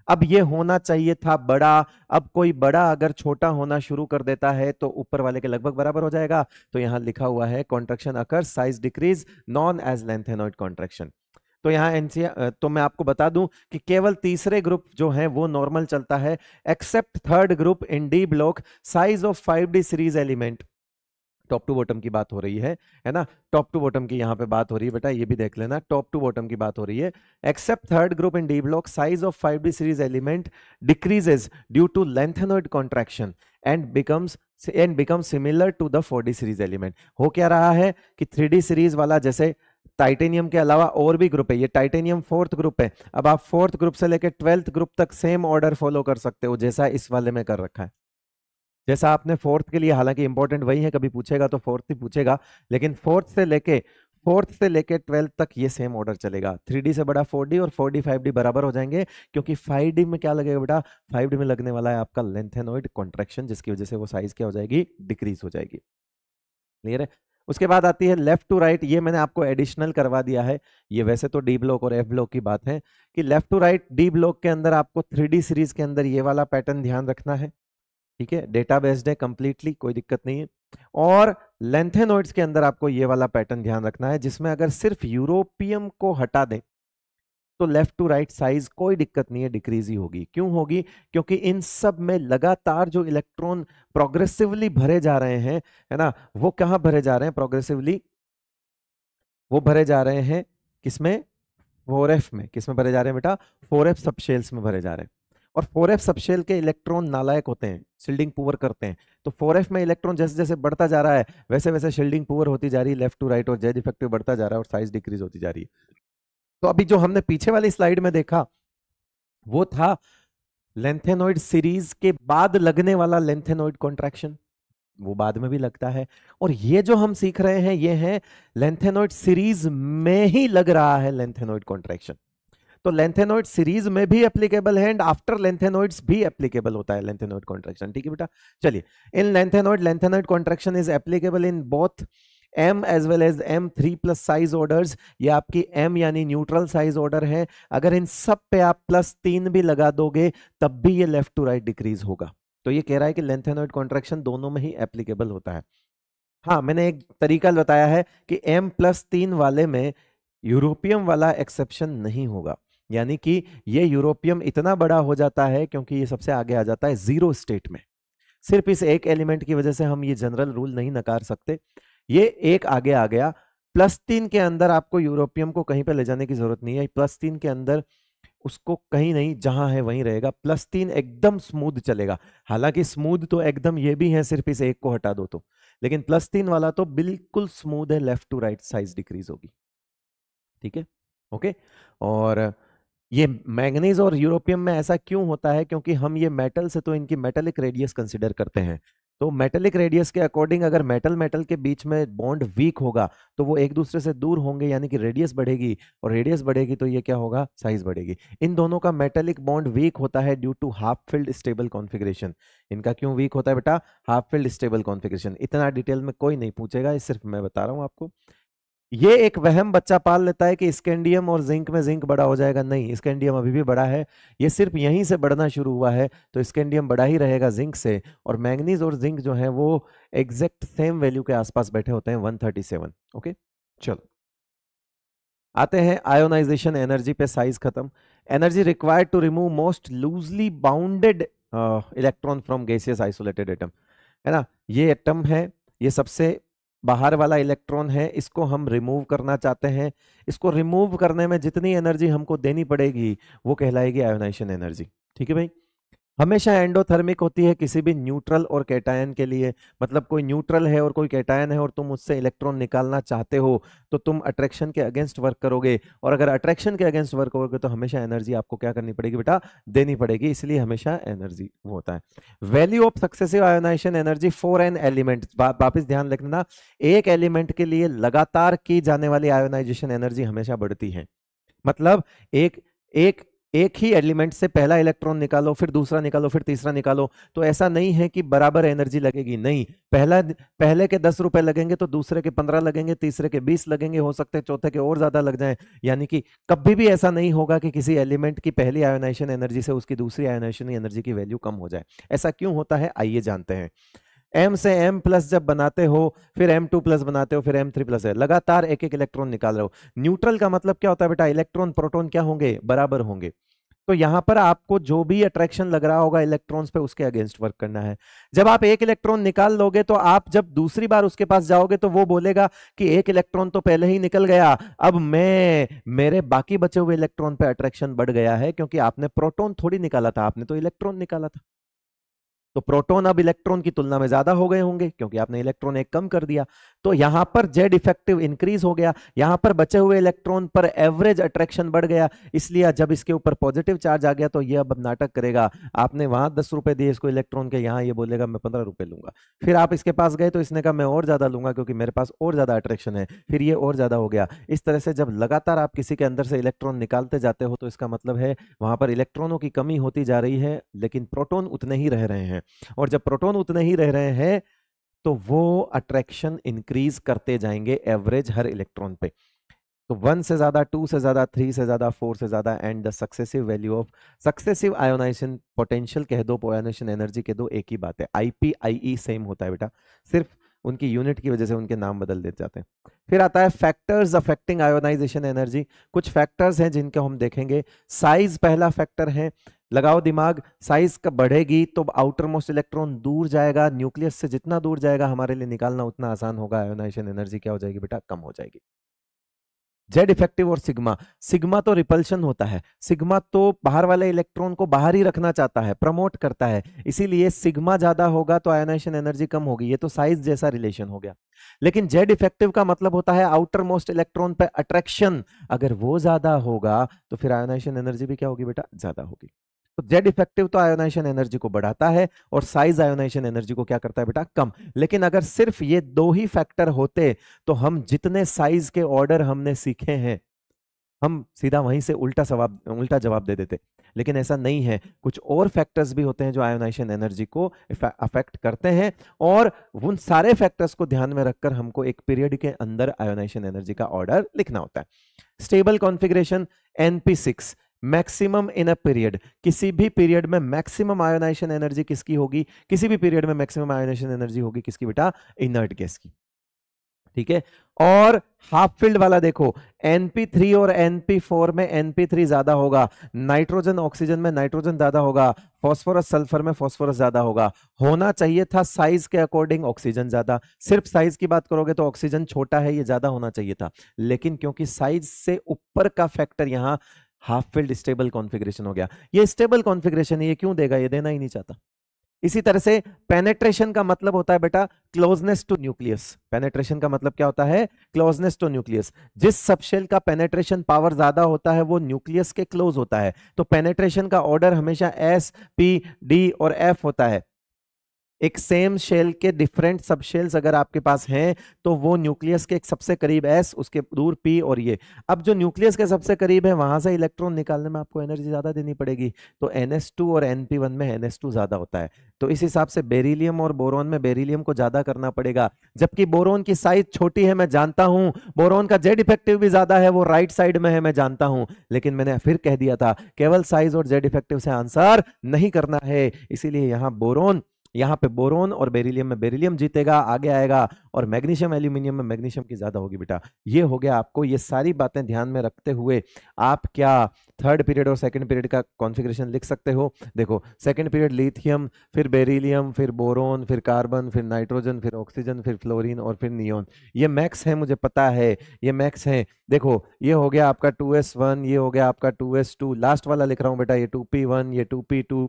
अब ये होना चाहिए था बड़ा। अब कोई बड़ा अगर छोटा होना शुरू कर देता है तो ऊपर वाले के लगभग बराबर हो जाएगा। तो यहां लिखा हुआ है contraction occurs, size decrease, known as lanthanoid contraction. तो यहाँ एनसीआर, तो मैं आपको बता दूं कि केवल तीसरे ग्रुप जो है वो नॉर्मल चलता है, except third group in D block, size of 5d series element. Top to bottom की बात हो रही है ना। टॉप टू बॉटम की यहाँ पे बात हो रही है बेटा, ये भी देख लेना, टॉप टू बॉटम की बात हो रही है। Except third group in D block size of 5D series element decreases due to lanthanoid contraction and become similar to the 4D series element. हो क्या रहा है कि 3D सीरीज वाला, जैसे टाइटेनियम के अलावा और भी ग्रुप है, ये टाइटेनियम फोर्थ ग्रुप है, अब आप फोर्थ ग्रुप से लेकर 12th ग्रुप तक सेम ऑर्डर फॉलो कर सकते हो जैसा इस वाले में कर रखा है। जैसा आपने फोर्थ के लिए, हालांकि इंपॉर्टेंट वही है, कभी पूछेगा तो फोर्थ ही पूछेगा, लेकिन फोर्थ से लेके 12th तक ये सेम ऑर्डर चलेगा। 3D से बड़ा 4D और 4D 5D बराबर हो जाएंगे, क्योंकि 5D में क्या लगेगा बेटा, 5D में लगने वाला है आपका लेंथेनॉइड कॉन्ट्रैक्शन, जिसकी वजह से वो साइज क्या हो जाएगी, डिक्रीज हो जाएगी। क्लियर है। उसके बाद आती है लेफ्ट टू राइट, ये मैंने आपको एडिशनल करवा दिया है। ये वैसे तो डी ब्लॉक और एफ ब्लॉक की बात है कि left to right D block के अंदर आपको 3D सीरीज के अंदर ये वाला पैटर्न ध्यान रखना है, ठीक है, डेटा बेस्ड है कंप्लीटली, कोई दिक्कत नहीं है। और लेंथेनॉइड्स के अंदर आपको ये वाला पैटर्न ध्यान रखना है, जिसमें अगर सिर्फ यूरोपियम को हटा दें तो लेफ्ट टू राइट साइज कोई दिक्कत नहीं है, डिक्रीज ही होगी। क्यों होगी? क्योंकि इन सब में लगातार जो इलेक्ट्रॉन प्रोग्रेसिवली भरे जा रहे हैं, है ना, वो कहां भरे जा रहे हैं प्रोग्रेसिवली? वो भरे जा रहे हैं किसमें? 4f में। किसमें भरे जा रहे हैं बेटा? 4f सबशेल्स में भरे जा रहे हैं। और 4f सबशेल के इलेक्ट्रॉन नालायक होते हैं, शील्डिंग पुअर करते हैं। तो 4f में इलेक्ट्रॉन जैसे जैसे बढ़ता जा रहा है, वैसे वैसे शील्डिंग पुअर होती जा रही है लेफ्ट टू राइट, और जेड इफेक्टिव बढ़ता जा रहा है और साइज डिक्रीज होती जा रही है। तो अभी जो हमने पीछे वाली स्लाइड में देखा वो था लेंथेनॉइड सीरीज के बाद लगने वाला लेंथेनॉइड कॉन्ट्रैक्शन, वो बाद में भी लगता है। और ये जो हम सीख रहे हैं ये है लेंथेनॉइड सीरीज में ही लग रहा है लेंथेनॉइड कॉन्ट्रैक्शन। तो लेंथेनॉइड सीरीज में भी एप्लीकेबल है एंड आफ्टर लेंथेनॉइड्स भी एप्लीकेबल होता है लेंथेनॉइड कॉन्ट्रैक्शन। ठीक है बेटा, चलिए। In lanthanoid contraction is applicable in both M as well as M3+ size orders. ये आपकी M यानी न्यूट्रल साइज ऑर्डर है। अगर इन सब पे आप +3 भी लगा दोगे तब भी ये लेफ्ट टू राइट डिक्रीज होगा। तो ये कह रहा है कि लेंथेनॉइड कॉन्ट्रैक्शन दोनों में ही एप्लीकेबल होता है। हाँ, मैंने एक तरीका बताया है कि M+3 वाले में यूरोपियम वाला एक्सेप्शन नहीं होगा, यानी कि ये यूरोपियम इतना बड़ा हो जाता है क्योंकि ये सबसे आगे आ जाता है जीरो स्टेट में। सिर्फ इस एक एलिमेंट की वजह से हम ये जनरल रूल नहीं नकार सकते। ये एक आगे आ गया। +3 के अंदर आपको यूरोपियम को कहीं पे ले जाने की जरूरत नहीं है। +3 के अंदर उसको कहीं नहीं, जहां है वहीं रहेगा। +3 एकदम स्मूथ चलेगा। हालांकि स्मूथ तो एकदम ये भी है, सिर्फ इस एक को हटा दो तो, लेकिन +3 वाला तो बिल्कुल स्मूथ है, left to right size decrease होगी। ठीक है, ओके। और ये मैग्नीज और यूरोपियम में ऐसा क्यों होता है? क्योंकि हम ये मेटल से तो इनकी मेटेलिक रेडियस कंसीडर करते हैं। तो मेटेलिक रेडियस के अकॉर्डिंग अगर मेटल मेटल के बीच में बॉन्ड वीक होगा तो वो एक दूसरे से दूर होंगे, यानी कि रेडियस बढ़ेगी, और रेडियस बढ़ेगी तो ये क्या होगा? साइज बढ़ेगी। इन दोनों का मेटेलिक बॉन्ड वीक होता है due to half filled stable configuration. इनका क्यों वीक होता है बेटा? Half filled stable configuration. इतना डिटेल में कोई नहीं पूछेगा, ये सिर्फ मैं बता रहा हूं आपको। ये एक वहम बच्चा पाल लेता है कि स्कैंडियम और जिंक में जिंक बड़ा हो जाएगा। नहीं, स्कैंडियम अभी भी बड़ा है, ये सिर्फ यहीं से बढ़ना शुरू हुआ है, तो स्कैंडियम बड़ा ही रहेगा जिंक से। और मैंगनीज और जिंक जो है वो एग्जैक्ट सेम वैल्यू के आसपास बैठे होते हैं, 137। ओके, चलो आते हैं आयोनाइजेशन एनर्जी पे। साइज खत्म। Energy required to remove most loosely bounded electron from gaseous isolated atom, है ना। ये एटम है, ये सबसे बाहर वाला इलेक्ट्रॉन है, इसको हम रिमूव करना चाहते हैं। इसको रिमूव करने में जितनी एनर्जी हमको देनी पड़ेगी वो कहलाएगी आयोनाइजेशन एनर्जी। ठीक है भाई। हमेशा एंडोथर्मिक होती है किसी भी न्यूट्रल और कैटायन के लिए। मतलब कोई न्यूट्रल है और कोई कैटायन है और तुम उससे इलेक्ट्रॉन निकालना चाहते हो तो तुम अट्रैक्शन के अगेंस्ट वर्क करोगे, और अगर अट्रैक्शन के अगेंस्ट वर्क करोगे तो हमेशा एनर्जी आपको क्या करनी पड़ेगी बेटा? देनी पड़ेगी। इसलिए हमेशा एनर्जी वो होता है। Value of successive ionisation energy for an element, वापिस ध्यान रखना, एक एलिमेंट के लिए लगातार की जाने वाली आयोनाइजेशन एनर्जी हमेशा बढ़ती है। मतलब एक एक एक ही एलिमेंट से पहला इलेक्ट्रॉन निकालो, फिर दूसरा निकालो, फिर तीसरा निकालो, तो ऐसा नहीं है कि बराबर एनर्जी लगेगी। नहीं, पहले के 10 रुपए लगेंगे तो दूसरे के 15 लगेंगे, तीसरे के 20 लगेंगे, हो सकते हैं चौथे के और ज्यादा लग जाएं। यानी कि कभी भी ऐसा नहीं होगा कि किसी एलिमेंट की पहली आयोनाइजेशन एनर्जी से उसकी दूसरी आयोनाइजेशन एनर्जी की वैल्यू कम हो जाए। ऐसा क्यों होता है आइए जानते हैं। M से M+ जब बनाते हो, फिर M2+ बनाते हो, फिर M3+ है, लगातार एक एक इलेक्ट्रॉन निकाल रहे हो। न्यूट्रल का मतलब क्या होता है बेटा? इलेक्ट्रॉन प्रोटॉन क्या होंगे? बराबर होंगे। तो यहां पर आपको जो भी अट्रैक्शन लग रहा होगा इलेक्ट्रॉन्स पे, उसके अगेंस्ट वर्क करना है। जब आप एक इलेक्ट्रॉन निकाल लोगे तो आप जब दूसरी बार उसके पास जाओगे तो वो बोलेगा कि एक इलेक्ट्रॉन तो पहले ही निकल गया, अब मेरे बाकी बचे हुए इलेक्ट्रॉन पे अट्रैक्शन बढ़ गया है, क्योंकि आपने प्रोटॉन थोड़ी निकाला था, आपने तो इलेक्ट्रॉन निकाला था। तो प्रोटॉन अब इलेक्ट्रॉन की तुलना में ज्यादा हो गए होंगे, क्योंकि आपने इलेक्ट्रॉन एक कम कर दिया। तो यहां पर जेड इफेक्टिव इंक्रीज हो गया, यहां पर बचे हुए इलेक्ट्रॉन पर एवरेज अट्रैक्शन बढ़ गया। इसलिए जब इसके ऊपर पॉजिटिव चार्ज आ गया तो ये अब नाटक करेगा। आपने वहां 10 रुपए दिए इसको इलेक्ट्रॉन के, यहां ये बोलेगा मैं 15 रुपए लूंगा। फिर आप इसके पास गए तो इसने कहा मैं और ज्यादा लूंगा क्योंकि मेरे पास और ज्यादा अट्रैक्शन है, फिर ये और ज्यादा हो गया। इस तरह से जब लगातार आप किसी के अंदर से इलेक्ट्रॉन निकालते जाते हो तो इसका मतलब है वहां पर इलेक्ट्रॉनों की कमी होती जा रही है, लेकिन प्रोटॉन उतने ही रह रहे हैं। और जब प्रोटॉन उतने ही रह रहे हैं तो वो अट्रैक्शन इंक्रीज करते जाएंगे एवरेज हर इलेक्ट्रॉन पे। तो 1 से ज्यादा, 2 से ज्यादा, 3 से ज्यादा, 4 से ज्यादा, and the successive value of successive ionization potential कह दो, आयोनाइजेशन एनर्जी कह दो, एक ही बात है। आईपी सेम होता है बेटा, सिर्फ उनकी यूनिट की वजह से उनके नाम बदल देते जाते हैं। फिर आता है फैक्टर्स अफेक्टिंग आयोनाइजेशन एनर्जी। कुछ फैक्टर्स हैं जिनके हम देखेंगे। साइज पहला फैक्टर है, लगाओ दिमाग। साइज का बढ़ेगी तो आउटर मोस्ट इलेक्ट्रॉन दूर जाएगा, न्यूक्लियस से जितना दूर जाएगा हमारे लिए निकालना उतना आसान होगा, आयोनाइजेशन एनर्जी क्या हो जाएगी बेटा, कम हो जाएगी। जेड इफेक्टिव और सिग्मा, सिग्मा तो रिपल्शन होता है, सिग्मा तो बाहर वाले इलेक्ट्रॉन को बाहर ही रखना चाहता है, प्रमोट करता है, इसीलिए सिग्मा ज्यादा होगा तो आयोनाइजेशन एनर्जी कम होगी। ये तो साइज जैसा रिलेशन हो गया। लेकिन जेड इफेक्टिव का मतलब होता है आउटर मोस्ट इलेक्ट्रॉन पे अट्रैक्शन, अगर वो ज्यादा होगा तो फिर आयोनाइजेशन एनर्जी भी क्या होगी बेटा, ज्यादा होगी। तो जेड इफेक्टिव तो आयोनाइजेशन एनर्जी को बढ़ाता है और साइज आयोनाइजेशन एनर्जी को क्या करता है बेटा, कम। लेकिन अगर सिर्फ ये दो ही फैक्टर होते तो हम जितने साइज के ऑर्डर हमने सीखे हैं हम सीधा वहीं से उल्टा जवाब दे देते। लेकिन ऐसा नहीं है, कुछ और फैक्टर्स भी होते हैं जो आयोनाइजेशन एनर्जी को अफेक्ट करते हैं, और उन सारे फैक्टर्स को ध्यान में रखकर हमको एक पीरियड के अंदर आयोनाइजेशन एनर्जी का ऑर्डर लिखना होता है। Stable configuration NP6, maximum in a period, किसी भी पीरियड में मैक्सिमम आयोनाइजेशन एनर्जी किसकी होगी, किसी भी पीरियड में मैक्सिमम आयोनाइजेशन एनर्जी होगी किसकी बेटा, इनर्ट गैस की। ठीक है। और हाफ फिल्ड वाला देखो, NP3 और NP4 में NP3 ज्यादा होगा, नाइट्रोजन ऑक्सीजन में नाइट्रोजन ज्यादा होगा, फास्फोरस सल्फर में फास्फोरस ज्यादा होगा। होना चाहिए था साइज के अकॉर्डिंग ऑक्सीजन ज्यादा, सिर्फ साइज की बात करोगे तो ऑक्सीजन छोटा है, ये ज्यादा होना चाहिए था। लेकिन क्योंकि साइज से ऊपर का फैक्टर यहां हाफ फिल्ड स्टेबल कॉन्फ़िगरेशन हो गया। ये स्टेबल कॉन्फ़िगरेशन है, ये क्यों देगा, ये देना ही नहीं चाहता। इसी तरह से पेनेट्रेशन का मतलब होता है बेटा क्लोजनेस टू न्यूक्लियस। पेनेट्रेशन का मतलब क्या होता है, क्लोजनेस टू न्यूक्लियस। जिस सबशेल का पेनेट्रेशन पावर ज्यादा होता है वो न्यूक्लियस के क्लोज होता है। तो पेनेट्रेशन का ऑर्डर हमेशा S, P, D और F होता है। एक सेम शेल के डिफरेंट सब शेल्स अगर आपके पास हैं तो वो न्यूक्लियस के एक सबसे करीब S, उसके दूर P और ये। अब जो न्यूक्लियस के सबसे करीब है वहां से इलेक्ट्रॉन निकालने में आपको एनर्जी ज्यादा देनी पड़ेगी, तो NS2 और NP1 में NS2 ज्यादा होता है। तो इस हिसाब से बेरिलियम और बोरोन में बेरिलियम को ज्यादा करना पड़ेगा, जबकि बोरोन की साइज छोटी है मैं जानता हूं, बोरोन का जेड इफेक्टिव भी ज्यादा है, वो राइट साइड में है मैं जानता हूं, लेकिन मैंने फिर कह दिया था केवल साइज और जेड इफेक्टिव से आंसर नहीं करना है। इसीलिए यहाँ पे बोरोन और बेरिलियम में बेरिलियम जीतेगा, आगे आएगा, और मैग्नीशियम एल्यूमिनियम में मैग्नीशियम की ज्यादा होगी बेटा। ये हो गया आपको, ये सारी बातें ध्यान में रखते हुए आप क्या थर्ड पीरियड और सेकंड पीरियड का कॉन्फ़िगरेशन लिख सकते हो। देखो सेकंड पीरियड लिथियम, फिर बेरिलियम, फिर बोरोन, फिर कार्बन, फिर नाइट्रोजन, फिर ऑक्सीजन, फिर फ्लोरीन और फिर नियोन। ये मैक्स है, मुझे पता है ये मैक्स है। देखो ये हो गया आपका 2s1, ये हो गया आपका 2s2, लास्ट वाला लिख रहा हूं बेटा, ये 2p1, ये 2p2,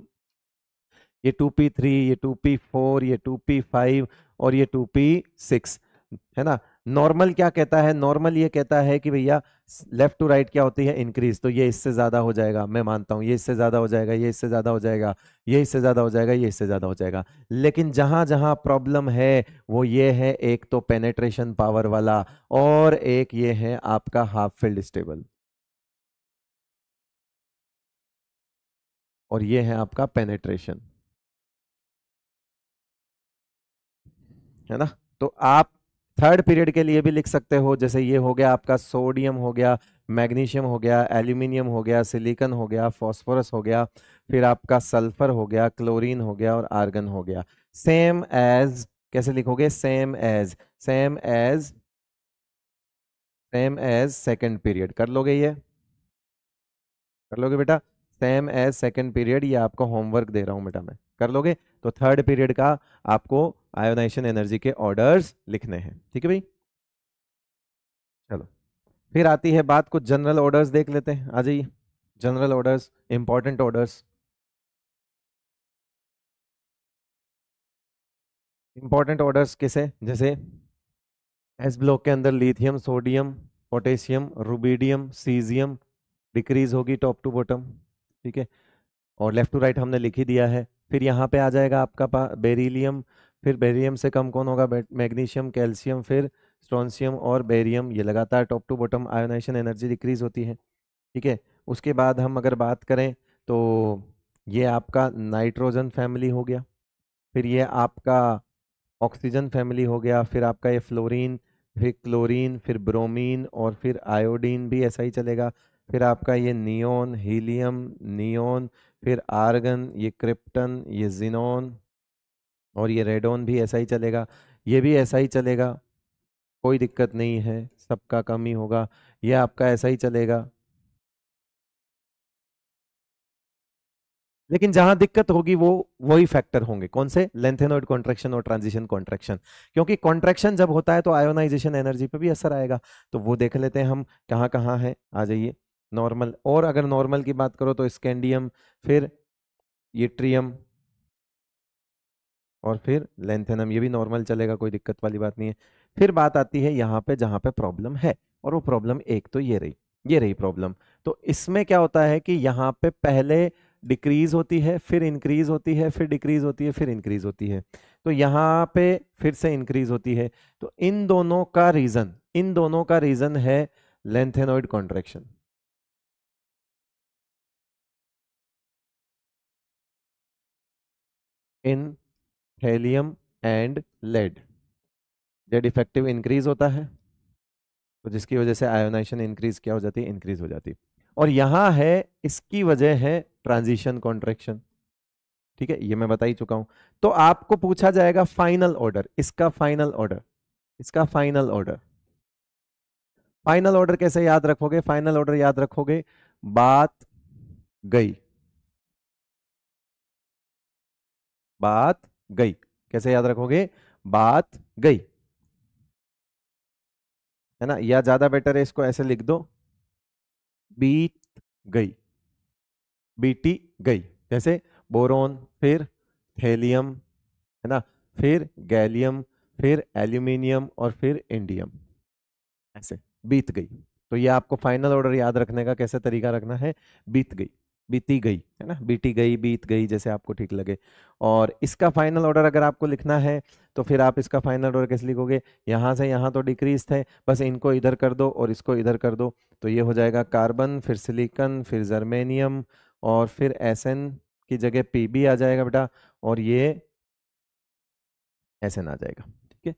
ये 2p3, ये 2p4, ये 2p5 और ये 2p6, है ना। नॉर्मल क्या कहता है, नॉर्मल ये कहता है कि भैया लेफ्ट टू राइट क्या होती है, इंक्रीज। तो ये इससे ज्यादा हो जाएगा, मैं मानता हूं, ये इससे ज्यादा हो जाएगा, ये इससे ज्यादा हो जाएगा, ये इससे ज्यादा हो जाएगा, ये इससे ज्यादा हो जाएगा। लेकिन जहां जहां प्रॉब्लम है वो ये है, एक तो पेनेट्रेशन पावर वाला और एक ये है आपका हाफ फील्ड स्टेबल, और ये है आपका पेनेट्रेशन, है ना। तो आप थर्ड पीरियड के लिए भी लिख सकते हो, जैसे ये हो गया आपका सोडियम हो गया, मैग्नीशियम हो गया, एल्यूमिनियम हो गया, सिलिकॉन हो गया, फास्फोरस हो गया, फिर आपका सल्फर हो गया, क्लोरीन हो गया और आर्गन हो गया। सेम एज, कैसे लिखोगे, सेम एज सेकंड पीरियड। कर लोगे ये, कर लोगे बेटा। सेम एज सेकंड पीरियड, ये आपको होमवर्क दे रहा हूं बेटा, मैं कर लोगे? तो थर्ड पीरियड का आपको आयोनाइजेशन एनर्जी के ऑर्डर्स लिखने हैं, ठीक है भाई। चलो, फिर आती है बात, कुछ जनरल ऑर्डर्स देख लेते हैं, आ जाइए। General orders, important orders. Important orders किसे, जैसे एस ब्लॉक के अंदर lithium, sodium, potassium, rubidium, caesium decrease होगी टॉप टू बॉटम, ठीक है। और लेफ्ट टू राइट हमने लिख ही दिया है। फिर यहाँ पे आ जाएगा आपका बेरिलियम, फिर बेरियम से कम कौन होगा, मैग्नीशियम, कैल्शियम, फिर स्ट्रोंशियम और बेरियम, ये लगातार top to bottom ionisation energy decrease होती है, ठीक है। उसके बाद हम अगर बात करें तो ये आपका नाइट्रोजन फैमिली हो गया, फिर ये आपका ऑक्सीजन फैमिली हो गया, फिर आपका ये फ्लोरीन, फिर क्लोरीन, फिर ब्रोमीन और फिर आयोडीन भी ऐसा ही चलेगा। फिर आपका ये नियोन, हीलियम, नियोन, फिर आर्गन, ये क्रिप्टन, ये जिनोन और ये रेडोन भी ऐसा ही चलेगा, ये भी ऐसा ही चलेगा, कोई दिक्कत नहीं है, सबका कम ही होगा। ये आपका ऐसा ही चलेगा, लेकिन जहां दिक्कत होगी वो वही फैक्टर होंगे, कौन से, लेंथेनॉइड कॉन्ट्रैक्शन और ट्रांजिशन कॉन्ट्रैक्शन। क्योंकि कॉन्ट्रैक्शन जब होता है तो आयोनाइजेशन एनर्जी पे भी असर आएगा, तो वो देख लेते हैं हम कहाँ कहाँ है, आ जाइए। नॉर्मल, और अगर नॉर्मल की बात करो तो स्कैंडियम, फिर ये ट्रियम और फिर लेंथेनम, ये भी नॉर्मल चलेगा, कोई दिक्कत वाली बात नहीं है। फिर बात आती है यहाँ पे जहाँ पे प्रॉब्लम है, और वो प्रॉब्लम एक तो ये रही प्रॉब्लम। तो इसमें क्या होता है कि यहाँ पे पहले डिक्रीज होती है, फिर इंक्रीज होती है, फिर डिक्रीज होती है, फिर इंक्रीज होती है। तो यहाँ पे फिर से इंक्रीज होती है। तो इन दोनों का रीजन है lanthanoid contraction. In helium and lead Z effective increase होता है, तो जिसकी वजह से आयोनाइजेशन इंक्रीज क्या हो जाती है, इंक्रीज हो जाती है। और यहाँ है, इसकी वजह है ट्रांजिशन कॉन्ट्रैक्शन, ठीक है, ये मैं बता ही चुका हूं। तो आपको पूछा जाएगा फाइनल ऑर्डर, इसका फाइनल ऑर्डर, इसका फाइनल ऑर्डर। फाइनल ऑर्डर कैसे याद रखोगे, फाइनल ऑर्डर याद रखोगे, बात गई, बात गई, कैसे याद रखोगे, बात गई, है ना, या ज्यादा बेटर है इसको ऐसे लिख दो, बीत गई, बीटी गई। जैसे बोरोन, फिर हेलियम, है ना, फिर गैलियम, फिर एल्यूमिनियम और फिर इंडियम, ऐसे बीत गई। तो ये आपको फाइनल ऑर्डर याद रखने का कैसे तरीका रखना है, बीत गई, बीती गई, है ना, बीती गई, बीत गई, जैसे आपको ठीक लगे। और इसका फाइनल ऑर्डर अगर आपको लिखना है तो फिर आप इसका फाइनल ऑर्डर कैसे लिखोगे, यहाँ से यहाँ तो डिक्रीज थे, बस इनको इधर कर दो और इसको इधर कर दो, तो ये हो जाएगा कार्बन, फिर सिलिकन, फिर जर्मेनियम और फिर एसएन की जगह पीबी आ जाएगा बेटा, और ये एसएन आ जाएगा, ठीक है।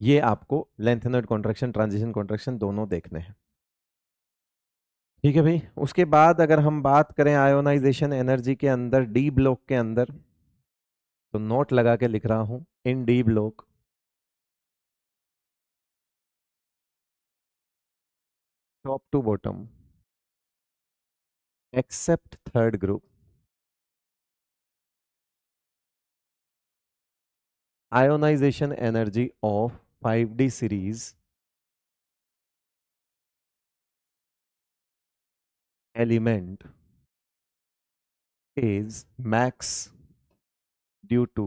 ये आपको लेंथेनॉइड कॉन्ट्रैक्शन, ट्रांजिशन कॉन्ट्रैक्शन दोनों देखने हैं, ठीक है भाई। उसके बाद अगर हम बात करें आयोनाइजेशन एनर्जी के अंदर, डी ब्लॉक के अंदर, तो नोट लगा के लिख रहा हूं, in D block top to bottom except third group, ionization energy of 5D series element is max due to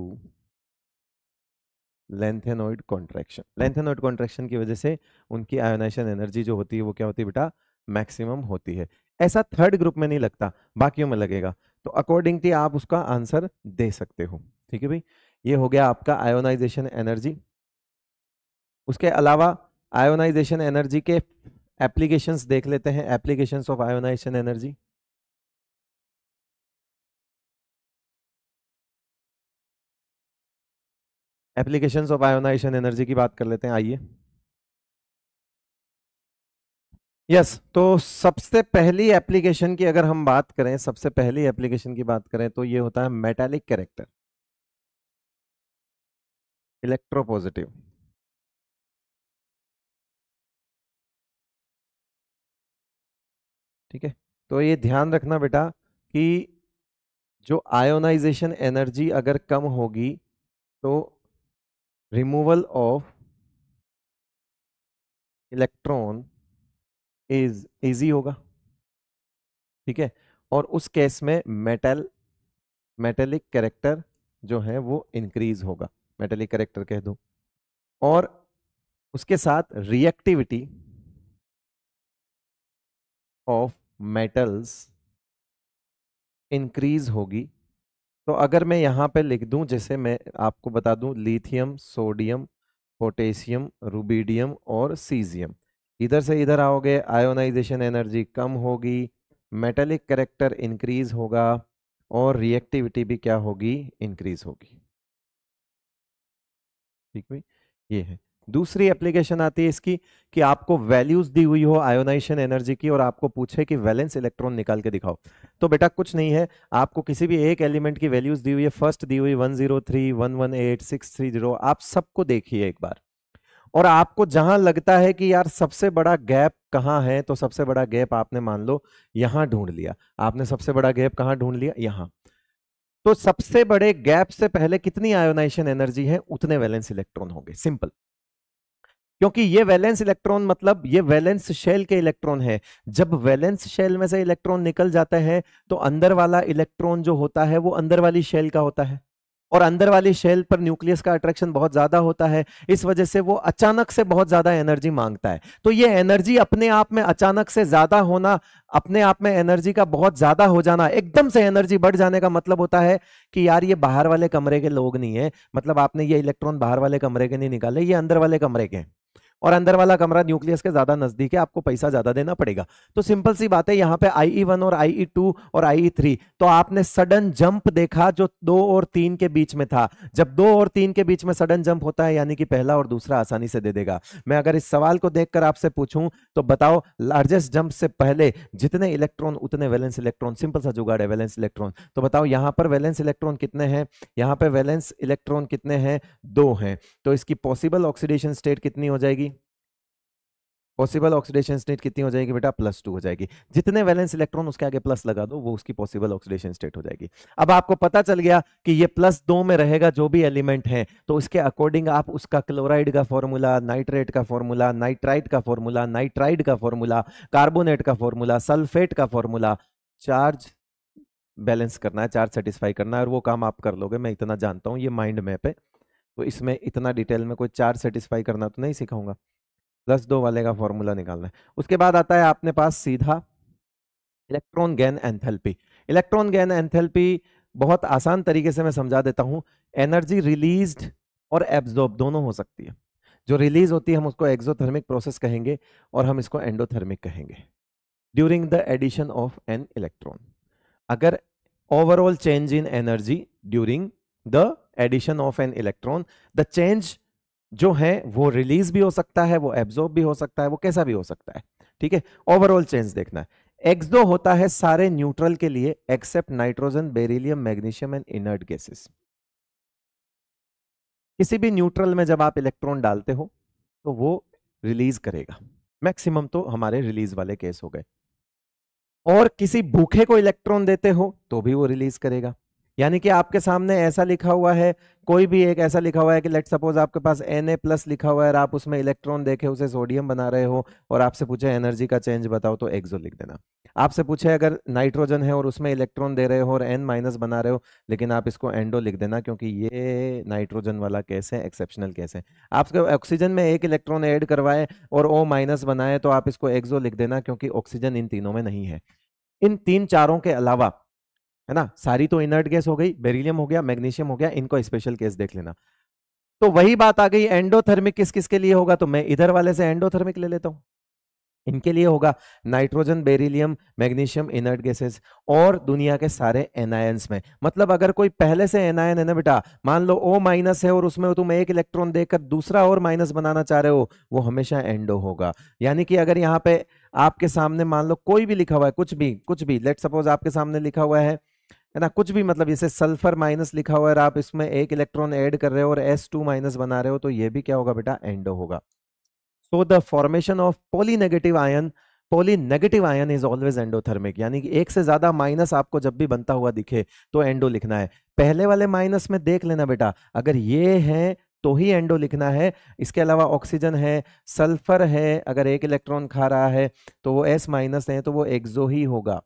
lanthanoid contraction. Lanthanoid contraction की वजह से उनकी आयोनाइजेशन एनर्जी जो होती है वो क्या होती है बेटा, मैक्सिमम होती है। ऐसा थर्ड ग्रुप में नहीं लगता, बाकियों में लगेगा, तो अकॉर्डिंगली आप उसका आंसर दे सकते हो, ठीक है भाई। ये हो गया आपका आयोनाइजेशन एनर्जी। उसके अलावा आयोनाइजेशन एनर्जी के एप्लीकेशंस देख लेते हैं, applications of ionisation energy. Applications of ionisation energy की बात कर लेते हैं, आइए। यस, तो सबसे पहली एप्लीकेशन की अगर हम बात करें, सबसे पहली एप्लीकेशन की बात करें तो ये होता है मेटालिक कैरेक्टर, इलेक्ट्रोपॉजिटिव, ठीक है। तो ये ध्यान रखना बेटा कि जो आयोनाइजेशन एनर्जी अगर कम होगी तो removal of electron is easy होगा, ठीक है। और उस केस में मेटेलिक कैरेक्टर जो है वो इंक्रीज होगा, मेटेलिक कैरेक्टर कह दो। और उसके साथ रिएक्टिविटी ऑफ मेटल्स इंक्रीज होगी। तो अगर मैं यहां पे लिख दूं, जैसे मैं आपको बता दूं, लिथियम, सोडियम, पोटेशियम, रुबिडियम और सीजियम, इधर से इधर आओगे, आयोनाइजेशन एनर्जी कम होगी, मेटेलिक कैरेक्टर इंक्रीज होगा और रिएक्टिविटी भी क्या होगी, इंक्रीज होगी। ठीक है, ये है। दूसरी एप्लीकेशन आती है इसकी कि आपको वैल्यूज दी हुई हो आयोनाइजेशन एनर्जी की और आपको पूछे कि वैलेंस इलेक्ट्रॉन निकाल के दिखाओ। तो बेटा कुछ नहीं है, आपको किसी भी एक एलिमेंट की वैल्यूज दी हुई है, फर्स्ट दी हुई 103, 118, 630, आप सबको देखिए एक बार। और आपको जहां लगता है कि यार सबसे बड़ा गैप कहां है, तो सबसे बड़ा गैप आपने मान लो यहां ढूंढ लिया। आपने सबसे बड़ा गैप कहां ढूंढ लिया, यहां। तो सबसे बड़े गैप से पहले कितनी आयोनाइजेशन एनर्जी है, उतने वैलेंस इलेक्ट्रॉन होंगे, सिंपल। क्योंकि ये वैलेंस इलेक्ट्रॉन मतलब ये वैलेंस शेल के इलेक्ट्रॉन है। जब वैलेंस शेल में से इलेक्ट्रॉन निकल जाते हैं तो अंदर वाला इलेक्ट्रॉन जो होता है वो अंदर वाली शेल का होता है, और अंदर वाली शेल पर न्यूक्लियस का अट्रैक्शन बहुत ज्यादा होता है, इस वजह से वो अचानक से बहुत ज्यादा एनर्जी मांगता है। तो ये एनर्जी अपने आप में अचानक से ज्यादा होना, अपने आप में एनर्जी का बहुत ज्यादा हो जाना, एकदम से एनर्जी बढ़ जाने का मतलब होता है कि यार ये बाहर वाले कमरे के लोग नहीं है, मतलब आपने ये इलेक्ट्रॉन बाहर वाले कमरे के नहीं निकाले, ये अंदर वाले कमरे के हैं, और अंदर वाला कमरा न्यूक्लियस के ज्यादा नजदीक है, आपको पैसा ज्यादा देना पड़ेगा। तो सिंपल सी बात है, यहाँ पे IE1 और IE2 और IE3, तो आपने सडन जंप देखा जो 2 और 3 के बीच में था। जब 2 और 3 के बीच में सडन जंप होता है यानी कि पहला और दूसरा आसानी से दे देगा। मैं अगर इस सवाल को देखकर आपसे पूछूं तो बताओ, लार्जेस्ट जंप से पहले जितने इलेक्ट्रॉन उतने वैलेंस इलेक्ट्रॉन, सिंपल सा जुगाड़ है, वैलेंस इलेक्ट्रॉन। तो बताओ यहाँ पर वैलेंस इलेक्ट्रॉन कितने हैं, यहाँ पे वैलेंस इलेक्ट्रॉन कितने हैं, 2 हैं। तो इसकी पॉसिबल ऑक्सीडेशन स्टेट कितनी हो जाएगी, पॉसिबल ऑक्सीडेशन स्टेट कितनी हो जाएगी बेटा, +2 हो जाएगी। जितने वैलेंस इलेक्ट्रॉन उसके आगे प्लस लगा दो, वो उसकी पॉसिबल ऑक्सीडेशन स्टेट हो जाएगी। अब आपको पता चल गया कि ये +2 में रहेगा जो भी एलिमेंट है, तो इसके अकॉर्डिंग आप उसका क्लोराइड का फॉर्मूला, नाइट्रेट का फॉर्मूला, नाइट्राइट का फॉर्मूला, नाइट्राइड का फॉर्मूला, कार्बोनेट का फॉर्मूला, सल्फेट का फॉर्मूला, चार्ज बैलेंस करना है, चार्ज सेटिस्फाई करना है, और वो काम आप कर लोगे, मैं इतना जानता हूं, ये माइंड मैप है। तो इसमें इतना डिटेल में कोई चार्ज सेटिस्फाई करना तो नहीं सिखाऊंगा, +2 वाले का फॉर्मूला निकालना है। उसके बाद आता है आपने पास सीधा electron gain enthalpy. Electron gain enthalpy बहुत आसान तरीके से मैं समझा देता हूं, एनर्जी रिलीज्ड और एब्जॉर्ब दोनों हो सकती है। जो रिलीज होती है हम उसको एक्सोथर्मिक प्रोसेस कहेंगे और हम इसको एंडोथर्मिक कहेंगे, during the addition of an electron. अगर overall change in energy during the addition of an electron, the change जो है वो रिलीज भी हो सकता है, वो एब्जॉर्ब भी हो सकता है, वो कैसा भी हो सकता है, ठीक है। ओवरऑल चेंज देखना है। एक्सो होता है सारे न्यूट्रल के लिए except nitrogen, beryllium, magnesium and inert gases. किसी भी न्यूट्रल में जब आप इलेक्ट्रॉन डालते हो तो वो रिलीज करेगा, मैक्सिमम तो हमारे रिलीज वाले केस हो गए। और किसी भूखे को इलेक्ट्रॉन देते हो तो भी वो रिलीज करेगा। यानी कि आपके सामने ऐसा लिखा हुआ है, कोई भी एक ऐसा लिखा हुआ है कि लेट सपोज आपके पास Na+ लिखा हुआ है और आप उसमें इलेक्ट्रॉन देखे उसे सोडियम बना रहे हो और आपसे पूछे एनर्जी का चेंज बताओ, तो एक्सो लिख देना। आपसे पूछे अगर नाइट्रोजन है और उसमें इलेक्ट्रॉन दे रहे हो और N- बना रहे हो, लेकिन आप इसको एंडो लिख देना क्योंकि ये नाइट्रोजन वाला केस है, एक्सेप्शनल केस है। आपके ऑक्सीजन में एक इलेक्ट्रॉन ऐड करवाए और O- बनाए तो आप इसको एक्सो लिख देना क्योंकि ऑक्सीजन इन तीनों में नहीं है। इन 3-4 के अलावा, है ना, सारी तो इनर्ट गैस हो गई, बेरिलियम हो गया, मैग्नीशियम हो गया, इनको स्पेशल केस देख लेना। तो वही बात आ गई, एंडोथर्मिक किस किस के लिए होगा, तो मैं इधर वाले से एंडोथर्मिक ले लेता हूं। इनके लिए होगा nitrogen, beryllium, magnesium, inert gases और दुनिया के सारे एनायंस में। मतलब अगर कोई पहले से एनायन है ना बेटा, मान लो O- है और उसमें तुम एक इलेक्ट्रॉन देकर दूसरा और माइनस बनाना चाह रहे हो, वो हमेशा एंडो होगा। यानी कि अगर यहाँ पे आपके सामने मान लो कोई भी लिखा हुआ है, कुछ भी लेट सपोज आपके सामने लिखा हुआ है ना, कुछ भी, मतलब जैसे सल्फर माइनस लिखा हुआ है और आप इसमें एक इलेक्ट्रॉन ऐड कर रहे हो और S2- बना रहे हो, तो ये भी क्या होगा बेटा, एंडो होगा। So the formation of polynegative ion poly negative ion is always endothermic, यानी कि एक से ज्यादा माइनस आपको जब भी बनता हुआ दिखे तो एंडो लिखना है। पहले वाले माइनस में देख लेना बेटा, अगर ये है तो ही एंडो लिखना है। इसके अलावा ऑक्सीजन है, सल्फर है, अगर एक इलेक्ट्रॉन खा रहा है तो वो S माइनस है तो वो एक्सो ही होगा।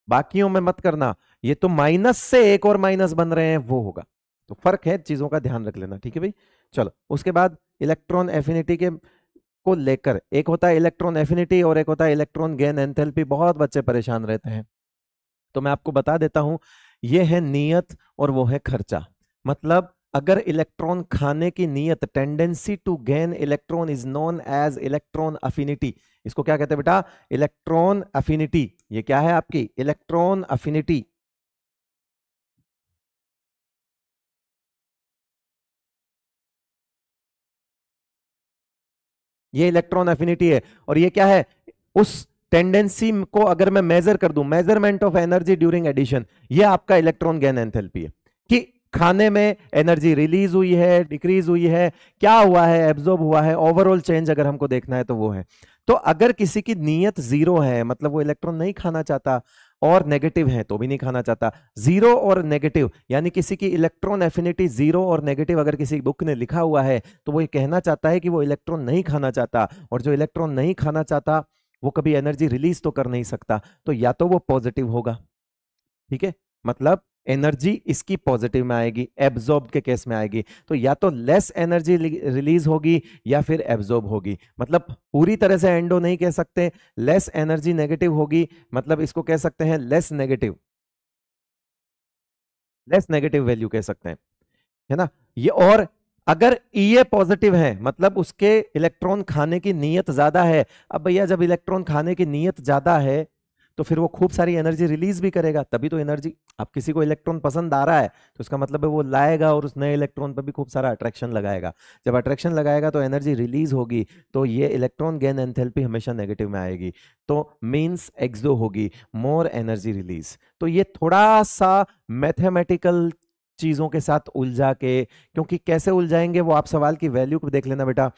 बाकियों में मत करना, ये तो माइनस से एक और माइनस बन रहे हैं वो होगा। तो फर्क है, चीजों का ध्यान रख लेना, ठीक है भाई। चलो उसके बाद इलेक्ट्रॉन एफिनिटी के को लेकर, एक होता है इलेक्ट्रॉन एफिनिटी और एक होता है इलेक्ट्रॉन गेन एंथैल्पी। बहुत बच्चे परेशान रहते हैं, तो मैं आपको बता देता हूं, ये है नियत और वो है खर्चा। मतलब अगर इलेक्ट्रॉन खाने की नियत, tendency to gain electron is known as electron affinity. इसको क्या कहते हैं बेटा? Electron affinity. ये क्या है आपकी? Electron affinity. ये इलेक्ट्रॉन एफिनिटी है। और ये क्या है? उस टेंडेंसी को अगर मैं मेजर कर दूं, measurement of energy during addition, ये आपका इलेक्ट्रॉन गेन एंथैल्पी है कि खाने में एनर्जी रिलीज हुई है, डिक्रीज हुई है, क्या हुआ है, एब्जॉर्ब हुआ है, ओवरऑल चेंज अगर हमको देखना है तो वो है। तो अगर किसी की नीयत जीरो है, मतलब वो इलेक्ट्रॉन नहीं खाना चाहता, और नेगेटिव है तो भी नहीं खाना चाहता, जीरो और नेगेटिव, यानी किसी की इलेक्ट्रॉन एफिनिटी जीरो और नेगेटिव अगर किसी बुक ने लिखा हुआ है तो वो ये कहना चाहता है कि वो इलेक्ट्रॉन नहीं खाना चाहता, और जो इलेक्ट्रॉन नहीं खाना चाहता वो कभी एनर्जी रिलीज तो कर नहीं सकता, तो या तो वो पॉजिटिव होगा, ठीक है, मतलब एनर्जी इसकी पॉजिटिव में आएगी, एब्जॉर्ब के केस में आएगी, तो या तो लेस एनर्जी रिलीज होगी या फिर एब्जॉर्ब होगी। मतलब पूरी तरह से एंडो नहीं कह सकते, लेस एनर्जी नेगेटिव होगी, मतलब इसको कह सकते हैं less negative, less negative value कह सकते हैं, है ना ये। और अगर ये पॉजिटिव है, मतलब उसके इलेक्ट्रॉन खाने की नीयत ज्यादा है। अब भैया जब इलेक्ट्रॉन खाने की नीयत ज्यादा है तो फिर वो खूब सारी एनर्जी रिलीज भी करेगा, तभी तो एनर्जी। अब किसी को इलेक्ट्रॉन पसंद आ रहा है तो इसका मतलब है वो लाएगा और उस नए इलेक्ट्रॉन पर भी खूब सारा अट्रैक्शन लगाएगा। जब अट्रैक्शन लगाएगा तो एनर्जी रिलीज होगी, तो ये इलेक्ट्रॉन गेन एंथैल्पी हमेशा नेगेटिव में आएगी, तो मींस एक्सो होगी, मोर एनर्जी रिलीज। तो ये थोड़ा सा मैथमेटिकल चीजों के साथ उलझा के, क्योंकि कैसे उलझाएंगे वो आप सवाल की वैल्यू को देख लेना बेटा,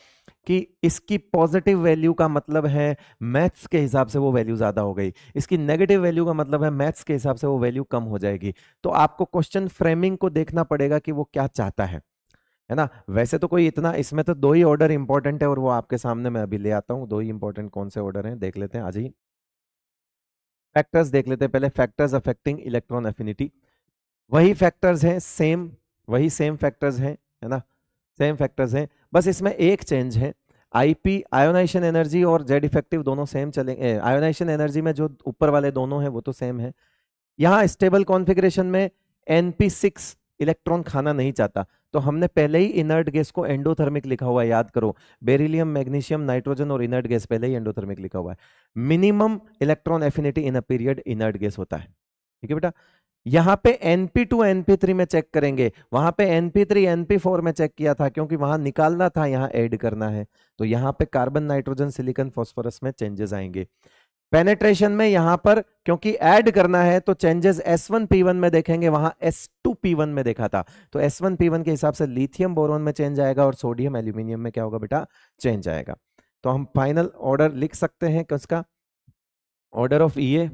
कि इसकी पॉजिटिव वैल्यू का मतलब है मैथ्स के हिसाब से वो वैल्यू ज्यादा हो गई, इसकी नेगेटिव वैल्यू का मतलब है मैथ्स के हिसाब से वो वैल्यू कम हो जाएगी। तो आपको क्वेश्चन फ्रेमिंग को देखना पड़ेगा कि वो क्या चाहता है ना। वैसे तो कोई इतना, इसमें तो दो ही ऑर्डर इंपॉर्टेंट है और वो आपके सामने मैं अभी ले आता हूँ। दो ही इंपॉर्टेंट कौन से ऑर्डर हैं देख लेते हैं आज ही। फैक्टर्स देख लेते हैं पहले, फैक्टर्स अफेक्टिंग इलेक्ट्रॉन एफिनिटी। वही फैक्टर्स हैं सेम, वही सेम फैक्टर्स हैं, है ना, सेम फैक्टर्स हैं, बस इसमें एक चेंज है। आईपी आयोनाइजेशन एनर्जी और जेड इफेक्टिव दोनों सेम चलेंगे। आयोनाइजेशन एनर्जी में जो ऊपर वाले दोनों हैं वो तो सेम है। यहाँ स्टेबल कॉन्फ़िगरेशन में Np6 इलेक्ट्रॉन खाना नहीं चाहता, तो हमने पहले ही इनर्ट गैस को एंडोथर्मिक लिखा हुआ है, याद करो। बेरिलियम, मैग्नीशियम, नाइट्रोजन और इनर्ट गैस पहले ही एंडोथर्मिक लिखा हुआ है। Minimum electron affinity in a period inert gas होता है, ठीक है बेटा। यहां पे Np2 Np3 में चेक करेंगे, वहां पे Np3 Np4 में चेक किया था, क्योंकि वहां निकालना था, यहां ऐड करना है, तो यहां पे कार्बन, नाइट्रोजन, सिलिकॉन, फास्फोरस में चेंजेस आएंगे। पेनेट्रेशन में यहां पर क्योंकि ऐड करना है तो चेंजेस S1P1 में देखेंगे, वहां S2P1 में देखा था, तो S1P1 के हिसाब से लिथियम बोरोन में चेंज आएगा और सोडियम एल्यूमिनियम में क्या होगा बेटा? चेंज आएगा। तो हम फाइनल ऑर्डर लिख सकते हैं किसका? Order of EA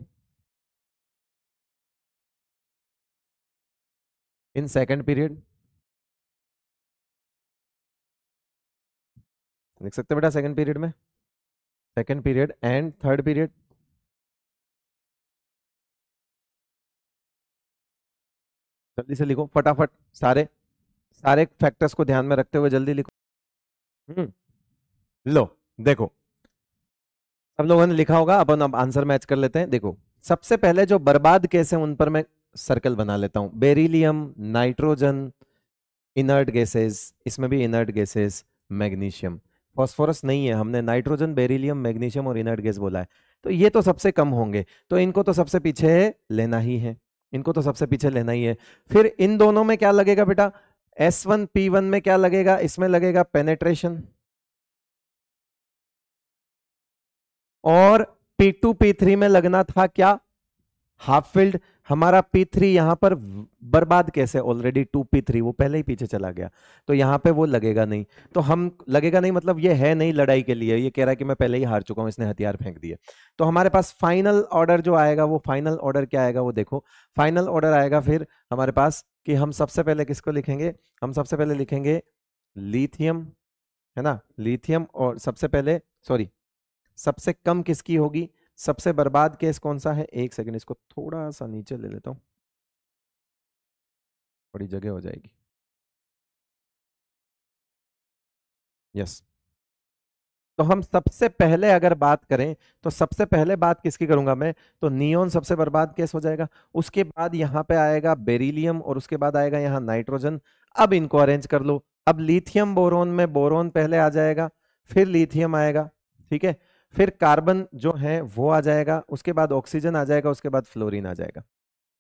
in second period लिख सकते हैं बेटा, सेकेंड पीरियड में, second period and third period. जल्दी से लिखो फटाफट, सारे सारे फैक्टर्स को ध्यान में रखते हुए जल्दी लिखो। लो देखो, सब लोगों ने लिखा होगा, अपन अब आंसर मैच कर लेते हैं। देखो सबसे पहले जो बर्बाद केस है उन पर मैं सर्कल बना लेता हूं। बेरिलियम, नाइट्रोजन, इनर्ट गैसेस, इसमें भी इनर्ट गैसेस, मैग्नीशियम, फास्फोरस नहीं है, हमने नाइट्रोजन, बेरिलियम, मैग्नीशियम और इनर्ट गैस बोला है, तो ये तो सबसे कम होंगे, तो इनको तो सबसे पीछे लेना ही है, इनको तो सबसे पीछे लेना ही है। फिर इन दोनों में क्या लगेगा बेटा? S1P1 में क्या लगेगा? इसमें लगेगा पेनेट्रेशन, और P2 P3 में लगना था क्या? Half field. हमारा P3 यहाँ पर बर्बाद कैसे, ऑलरेडी 2P3 वो पहले ही पीछे चला गया, तो यहाँ पे वो लगेगा नहीं। तो हम लगेगा नहीं मतलब ये है नहीं लड़ाई के लिए, ये कह रहा है कि मैं पहले ही हार चुका हूँ, इसने हथियार फेंक दिए। तो हमारे पास फाइनल ऑर्डर जो आएगा, वो फाइनल ऑर्डर क्या आएगा वो देखो। फाइनल ऑर्डर आएगा फिर हमारे पास कि हम सबसे पहले किसको लिखेंगे, हम सबसे पहले लिखेंगे लिथियम, है ना, लिथियम। और सबसे पहले सॉरी सबसे कम किसकी होगी, सबसे बर्बाद केस कौन सा है, एक सेकंड इसको थोड़ा सा नीचे ले लेता हूं, बड़ी जगह हो जाएगी। यस, तो हम सबसे पहले अगर बात करें तो सबसे पहले बात किसकी करूंगा मैं, तो नियोन सबसे बर्बाद केस हो जाएगा। उसके बाद यहां पे आएगा बेरिलियम और उसके बाद आएगा यहां नाइट्रोजन। अब इनको अरेंज कर लो। अब लिथियम बोरोन में बोरोन पहले आ जाएगा, फिर लिथियम आएगा, ठीक है, फिर कार्बन जो है वो आ जाएगा, उसके बाद ऑक्सीजन आ जाएगा, उसके बाद फ्लोरीन आ जाएगा।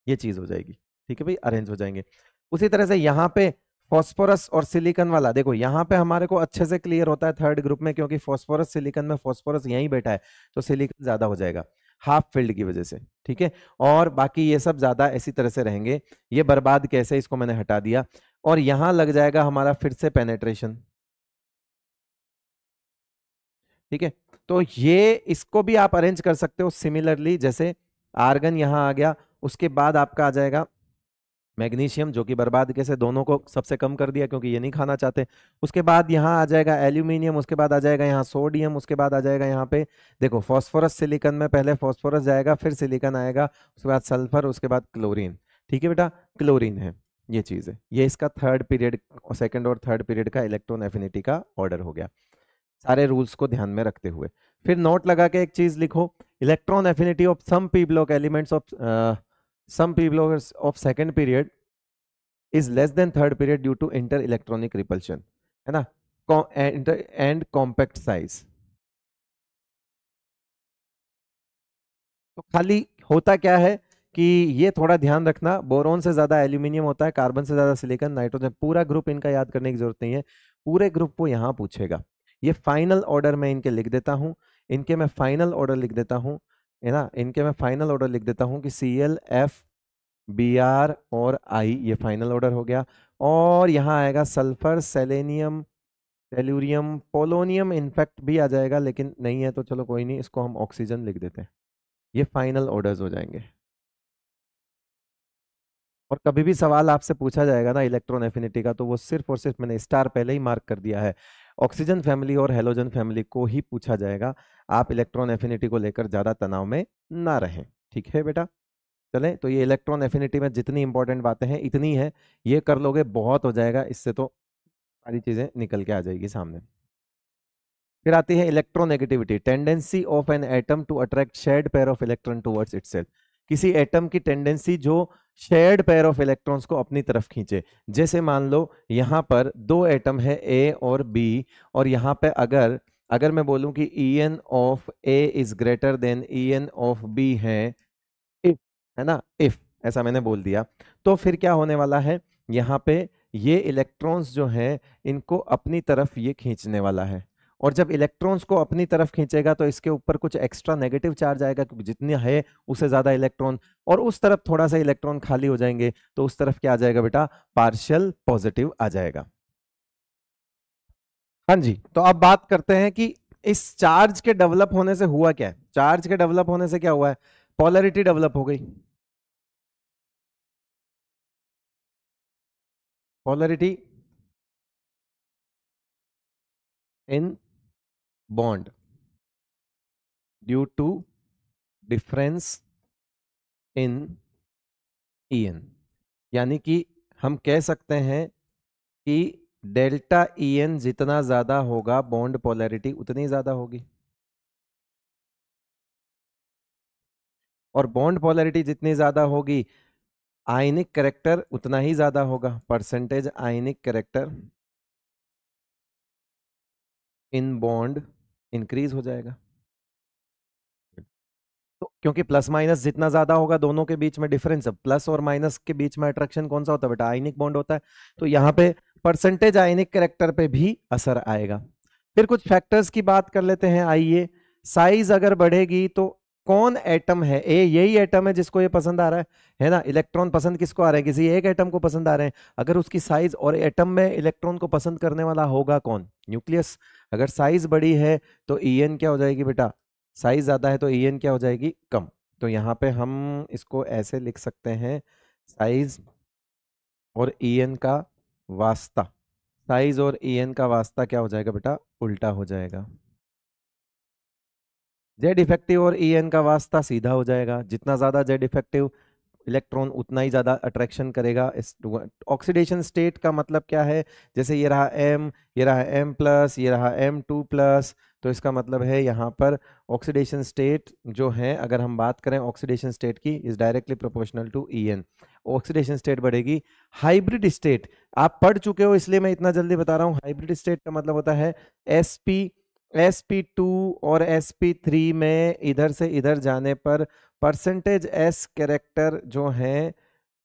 ये चीज हो जाएगी, ठीक है भाई, अरेंज हो जाएंगे। उसी तरह से यहाँ पे फॉस्फोरस और सिलिकॉन वाला देखो, यहाँ पे हमारे को अच्छे से क्लियर होता है थर्ड ग्रुप में, क्योंकि फॉस्फोरस सिलिकॉन में फॉस्फोरस यहीं बैठा है, तो सिलिकॉन ज्यादा हो जाएगा हाफ फील्ड की वजह से, ठीक है। और बाकी ये सब ज्यादा इसी तरह से रहेंगे। ये बर्बाद कैसे, इसको मैंने हटा दिया। और यहां लग जाएगा हमारा फिर से पेनेट्रेशन, ठीक है। तो ये इसको भी आप अरेंज कर सकते हो सिमिलरली, जैसे आर्गन यहां आ गया, उसके बाद आपका आ जाएगा मैग्नीशियम, जो कि बर्बाद कैसे दोनों को सबसे कम कर दिया क्योंकि ये नहीं खाना चाहते। उसके बाद यहाँ आ जाएगा एल्यूमिनियम, उसके बाद आ जाएगा यहाँ सोडियम, उसके बाद आ जाएगा यहाँ पे देखो फॉस्फोरस सिलिकॉन में पहले फॉस्फोरस जाएगा, फिर सिलिकॉन आएगा, उसके बाद सल्फर, उसके बाद क्लोरीन, ठीक है बेटा, क्लोरीन है। ये चीज है, ये इसका थर्ड पीरियड, सेकंड और थर्ड पीरियड का इलेक्ट्रॉन एफिनिटी का ऑर्डर हो गया, सारे रूल्स को ध्यान में रखते हुए। फिर नोट लगा के एक चीज लिखो, electron affinity of some P block elements of some p blocks of second period is less than third period due to inter electronic repulsion, है ना, and compact size। तो खाली होता क्या है कि ये थोड़ा ध्यान रखना, बोरोन से ज्यादा एल्यूमिनियम होता है, कार्बन से ज्यादा सिलिकॉन, नाइट्रोजन, पूरा ग्रुप इनका याद करने की जरूरत नहीं है, पूरे ग्रुप को यहाँ पूछेगा। ये फाइनल ऑर्डर में इनके लिख देता हूँ, इनके मैं फाइनल ऑर्डर लिख देता हूँ, है ना, इनके मैं फाइनल ऑर्डर लिख देता हूँ कि Cl F Br और I, ये फाइनल ऑर्डर हो गया। और यहाँ आएगा sulphur, selenium, tellurium, polonium in fact भी आ जाएगा, लेकिन नहीं है तो चलो कोई नहीं, इसको हम ऑक्सीजन लिख देते हैं। ये फाइनल ऑर्डर्स हो जाएंगे। और कभी भी सवाल आपसे पूछा जाएगा ना इलेक्ट्रॉन एफिनिटी का, तो वो सिर्फ और सिर्फ मैंने स्टार पहले ही मार्क कर दिया है, ऑक्सीजन फैमिली और हेलोजन फैमिली को ही पूछा जाएगा। आप इलेक्ट्रॉन एफिनिटी को लेकर ज्यादा तनाव में ना रहें, ठीक है बेटा। चले, तो ये इलेक्ट्रॉन एफिनिटी में जितनी इंपॉर्टेंट बातें हैं इतनी है, ये कर लोगे बहुत हो जाएगा, इससे तो सारी चीजें निकल के आ जाएगी सामने। फिर आती है electronegativity, tendency of an atom to attract shared pair of electron towards itself. किसी एटम की टेंडेंसी जो शेयर्ड पेयर ऑफ इलेक्ट्रॉन्स को अपनी तरफ खींचे। जैसे मान लो यहाँ पर दो एटम है ए और बी, और यहाँ पे अगर अगर मैं बोलूं कि En of A is greater than En of B है, इफ, है ना, इफ ऐसा मैंने बोल दिया, तो फिर क्या होने वाला है, यहाँ पे ये इलेक्ट्रॉन्स जो हैं इनको अपनी तरफ ये खींचने वाला है। और जब इलेक्ट्रॉन्स को अपनी तरफ खींचेगा तो इसके ऊपर कुछ एक्स्ट्रा नेगेटिव चार्ज आएगा, क्योंकि जितनी है उससे ज्यादा इलेक्ट्रॉन, और उस तरफ थोड़ा सा इलेक्ट्रॉन खाली हो जाएंगे, तो उस तरफ क्या आ जाएगा बेटा, पार्शियल पॉजिटिव आ जाएगा। हाँ जी, तो अब बात करते हैं कि इस चार्ज के डेवलप होने से हुआ क्या है। चार्ज के डेवलप होने से क्या हुआ है, पोलैरिटी डेवलप हो गई। Polarity in bond due to difference in En, यानी कि हम कह सकते हैं कि डेल्टा En जितना ज्यादा होगा बॉन्ड पोलैरिटी उतनी ज्यादा होगी, और बॉन्ड पोलैरिटी जितनी ज्यादा होगी आयनिक कैरेक्टर उतना ही ज्यादा होगा, percentage ionic character in bond increase हो जाएगा। तो क्योंकि प्लस माइनस जितना ज्यादा होगा दोनों के बीच में डिफरेंस, प्लस और माइनस के बीच में अट्रैक्शन कौन सा होता है बेटा, आयनिक बॉन्ड होता है। तो यहाँ पे परसेंटेज आयनिक कैरेक्टर पे भी असर आएगा। फिर कुछ फैक्टर्स की बात कर लेते हैं, आइए। साइज अगर बढ़ेगी तो कौन एटम है, ए यही एटम है जिसको ये पसंद आ रहा है ना। इलेक्ट्रॉन पसंद किसको आ रहे हैं, किसी एक एटम को पसंद आ रहे हैं। अगर उसकी साइज, और एटम में इलेक्ट्रॉन को पसंद करने वाला होगा कौन, न्यूक्लियस। अगर साइज बड़ी है तो En क्या हो जाएगी बेटा, साइज ज्यादा है तो En क्या हो जाएगी, कम। तो यहाँ पे हम इसको ऐसे लिख सकते हैं, साइज और En का वास्ता, साइज और En का वास्ता क्या हो जाएगा बेटा, उल्टा हो जाएगा। जेड इफेक्टिव और En का वास्ता सीधा हो जाएगा। जितना ज्यादा जेड इफेक्टिव इलेक्ट्रॉन उतना ही ज्यादा अट्रैक्शन करेगा। इस ऑक्सीडेशन स्टेट का मतलब क्या है, जैसे ये रहा M, ये रहा M+, ये रहा M2+, तो इसका मतलब है यहाँ पर ऑक्सीडेशन स्टेट जो है, अगर हम बात करें ऑक्सीडेशन स्टेट की, is directly proportional to En। Oxidation state बढ़ेगी। हाइब्रिड स्टेट आप पढ़ चुके हो इसलिए मैं इतना जल्दी बता रहा हूँ। हाइब्रिड स्टेट का मतलब होता है sp2 और sp3 में इधर से इधर जाने पर परसेंटेज एस कैरेक्टर जो है,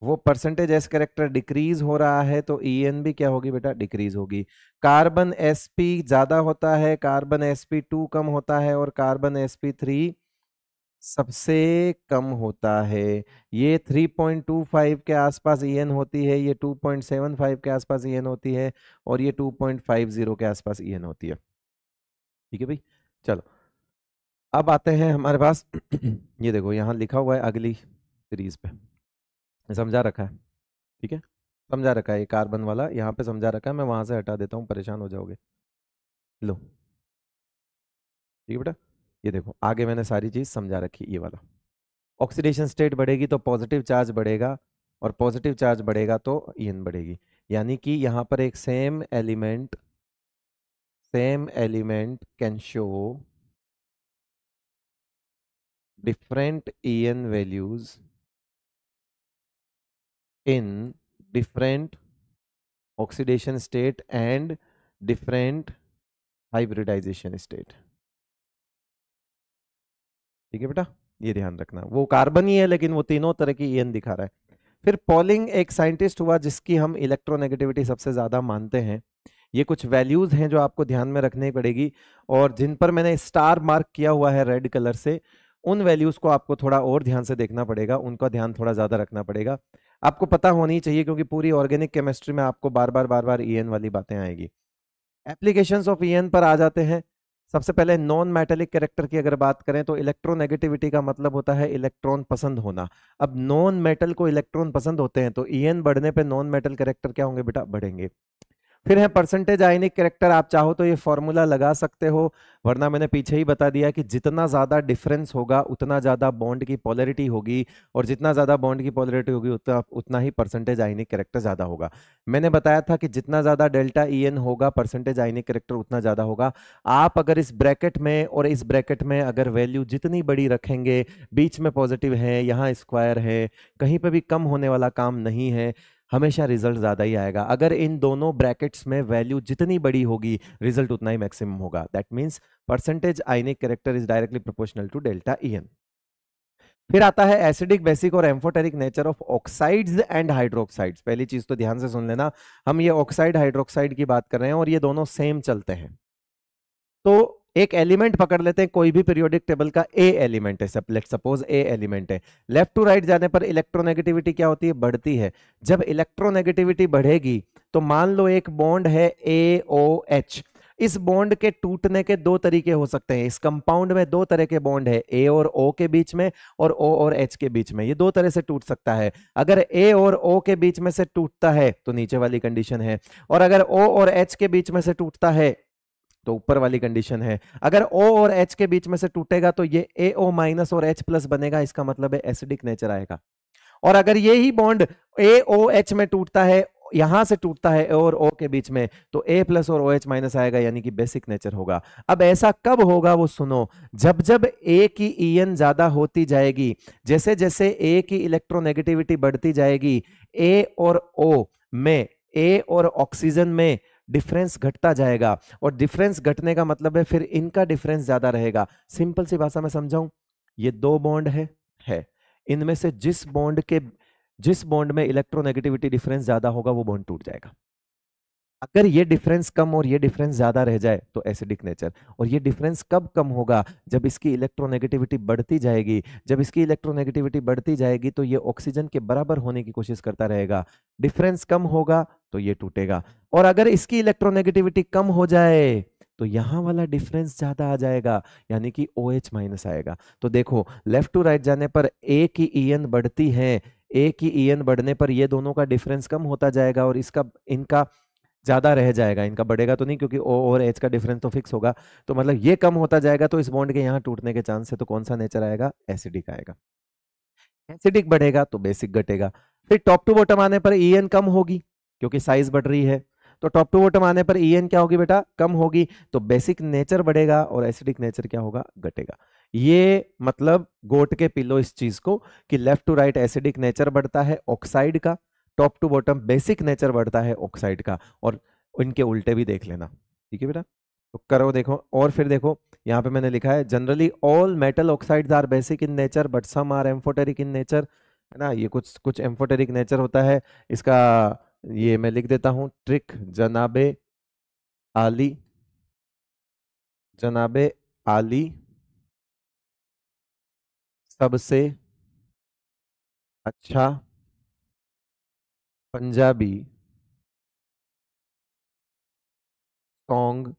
वो परसेंटेज एस कैरेक्टर डिक्रीज हो रहा है, तो En भी क्या होगी बेटा, डिक्रीज होगी। कार्बन sp ज्यादा होता है, कार्बन sp2 कम होता है, और कार्बन sp3 सबसे कम होता है। ये 3.25 के आसपास En होती है, ये 2.75 के आसपास En होती है, और ये 2.50 के आसपास En होती है। ठीक है भाई, चलो अब आते हैं हमारे पास ये देखो यहाँ लिखा हुआ है अगली सीरीज पे, समझा रखा है। ठीक है, समझा रखा है, ये कार्बन वाला यहाँ पे समझा रखा है, मैं वहां से हटा देता हूँ, परेशान हो जाओगे। लो ठीक है बेटा, ये देखो आगे मैंने सारी चीज समझा रखी, ये वाला। ऑक्सीडेशन स्टेट बढ़ेगी तो पॉजिटिव चार्ज बढ़ेगा, और पॉजिटिव चार्ज बढ़ेगा तो En बढ़ेगी। यानी कि यहाँ पर एक same element can show different En values in different oxidation state and different hybridization state। ठीक है बेटा, ये ध्यान रखना, वो कार्बन ही है लेकिन वो तीनों तरह की En दिखा रहा है। फिर पॉलिंग एक साइंटिस्ट हुआ जिसकी हम इलेक्ट्रोनेगेटिविटी सबसे ज्यादा मानते हैं। ये कुछ वैल्यूज हैं जो आपको ध्यान में रखनी पड़ेगी, और जिन पर मैंने स्टार मार्क किया हुआ है रेड कलर से, उन वैल्यूज को आपको थोड़ा और ध्यान से देखना पड़ेगा, उनका ध्यान थोड़ा ज्यादा रखना पड़ेगा। आपको पता होनी चाहिए क्योंकि पूरी ऑर्गेनिक केमिस्ट्री में आपको बार बार En वाली बातें आएगी। एप्लीकेशंस ऑफ En पर आ जाते हैं। सबसे पहले नॉन मेटेलिक कैरेक्टर की अगर बात करें तो इलेक्ट्रोनेगेटिविटी का मतलब होता है इलेक्ट्रॉन पसंद होना। अब नॉन मेटल को इलेक्ट्रॉन पसंद होते हैं तो En बढ़ने पे नॉन मेटल कैरेक्टर क्या होंगे बेटा, बढ़ेंगे। फिर है परसेंटेज आयनिक कैरेक्टर, आप चाहो तो ये फॉर्मूला लगा सकते हो, वरना मैंने पीछे ही बता दिया कि जितना ज्यादा डिफरेंस होगा उतना ज्यादा बॉन्ड की पोलैरिटी होगी, और जितना ज्यादा बॉन्ड की पोलैरिटी होगी उतना ही परसेंटेज आयनिक कैरेक्टर ज्यादा होगा। मैंने बताया था कि जितना ज्यादा डेल्टा En होगा परसेंटेज आयनिक कैरेक्टर उतना ज्यादा होगा। आप अगर इस ब्रैकेट में और इस ब्रैकेट में अगर वैल्यू जितनी बड़ी रखेंगे, बीच में पॉजिटिव है, यहाँ स्क्वायर है, कहीं पे भी कम होने वाला काम नहीं है, हमेशा रिजल्ट ज्यादा ही आएगा। अगर इन दोनों ब्रैकेट्स में वैल्यू जितनी बड़ी होगी रिजल्ट उतना ही मैक्सिमम होगा। That means percentage ionic character is directly proportional to delta En। फिर आता है एसिडिक, बेसिक और amphoteric nature of oxides and hydroxides. पहली चीज तो ध्यान से सुन लेना, हम ये ऑक्साइड हाइड्रोक्साइड की बात कर रहे हैं और ये दोनों सेम चलते हैं। तो एक एलिमेंट पकड़ लेते हैं, कोई भी पीरियोडिक टेबल का ए एलिमेंट है, लेट्स सपोज ए एलिमेंट है। लेफ्ट टू राइट जाने पर इलेक्ट्रोनेगेटिविटी क्या होती है, बढ़ती है। जब इलेक्ट्रोनेगेटिविटी बढ़ेगी तो मान लो एक बॉन्ड है AOH, इस बॉन्ड के टूटने के दो तरीके हो सकते हैं। इस कंपाउंड में दो तरह के बॉन्ड है, A और O के बीच में और O और H के बीच में, ये दो तरह से टूट सकता है। अगर A और O के बीच में से टूटता है तो नीचे वाली कंडीशन है, और अगर O और H के बीच में से टूटता है तो ऊपर वाली कंडीशन है। अगर O और H के बीच में से टूटेगा तो ये AO- और H+ बनेगा, इसका मतलब है एसिडिक नेचर आएगा। और अगर ये ही बॉन्ड AOH में टूटता है, यहां से टूटता है O और O के बीच में, तो A+ और OH- आएगा, यानी कि बेसिक नेचर होगा। अब ऐसा कब होगा वो सुनो, जब जब A की En ज्यादा होती जाएगी, जैसे जैसे A की इलेक्ट्रोनेगेटिविटी बढ़ती जाएगी, A और O में, A और ऑक्सीजन में डिफरेंस घटता जाएगा, और डिफरेंस घटने का मतलब है फिर इनका डिफरेंस ज्यादा रहेगा। सिंपल सी भाषा में समझाऊं, ये दो बॉन्ड है, इनमें से जिस बॉन्ड में इलेक्ट्रोनेगेटिविटी डिफरेंस ज्यादा होगा वो बॉन्ड टूट जाएगा। अगर ये डिफरेंस कम और ये डिफरेंस ज्यादा रह जाए तो एसिडिक नेचर। और ये डिफरेंस कब कम होगा? जब इसकी इलेक्ट्रोनेगेटिविटी बढ़ती जाएगी। जब इसकी इलेक्ट्रोनेगेटिविटी बढ़ती जाएगी तो ये ऑक्सीजन के बराबर होने की कोशिश करता रहेगा। डिफरेंस कम होगा तो ये टूटेगा। और अगर इसकी इलेक्ट्रोनेगेटिविटी कम हो जाए तो यहां वाला डिफरेंस ज्यादा आ जाएगा, यानी कि OH माइनस आएगा। तो देखो, लेफ्ट टू राइट जाने पर एक ही ईएन बढ़ती है, एक ही ईएन बढ़ने पर ये दोनों का डिफरेंस कम होता जाएगा और इसका इनका ज्यादा रह जाएगा। इनका बढ़ेगा तो नहीं, क्योंकि O और H का डिफरेंस तो फिक्स होगा। तो मतलब ये कम होता जाएगा तो इस बॉन्ड के यहाँ टूटने के चांस है। तो कौन सा नेचर आएगा? एसिडिक आएगा। एसिडिक बढ़ेगा तो बेसिक घटेगा। फिर टॉप टू बॉटम आने पर EN कम होगी, क्योंकि साइज बढ़ रही है। तो टॉप टू बॉटम आने पर EN क्या होगी बेटा? कम होगी। तो बेसिक नेचर बढ़ेगा और एसिडिक नेचर क्या होगा? घटेगा। ये मतलब गोट के पी लो इस चीज को, कि left to right acidic nature बढ़ता है ऑक्साइड का, top to bottom basic nature बढ़ता है ऑक्साइड का। और इनके उल्टे भी देख लेना, ठीक है बेटा? तो करो, देखो। और फिर देखो, यहाँ पे मैंने लिखा है generally all metal oxides are basic in nature but some are amphoteric in nature, है ना? ये कुछ कुछ एम्फोटेरिक नेचर होता है इसका। ये मैं लिख देता हूँ, ट्रिक जनाबे आली, जनाबे आली सबसे अच्छा पंजाबी सॉन्ग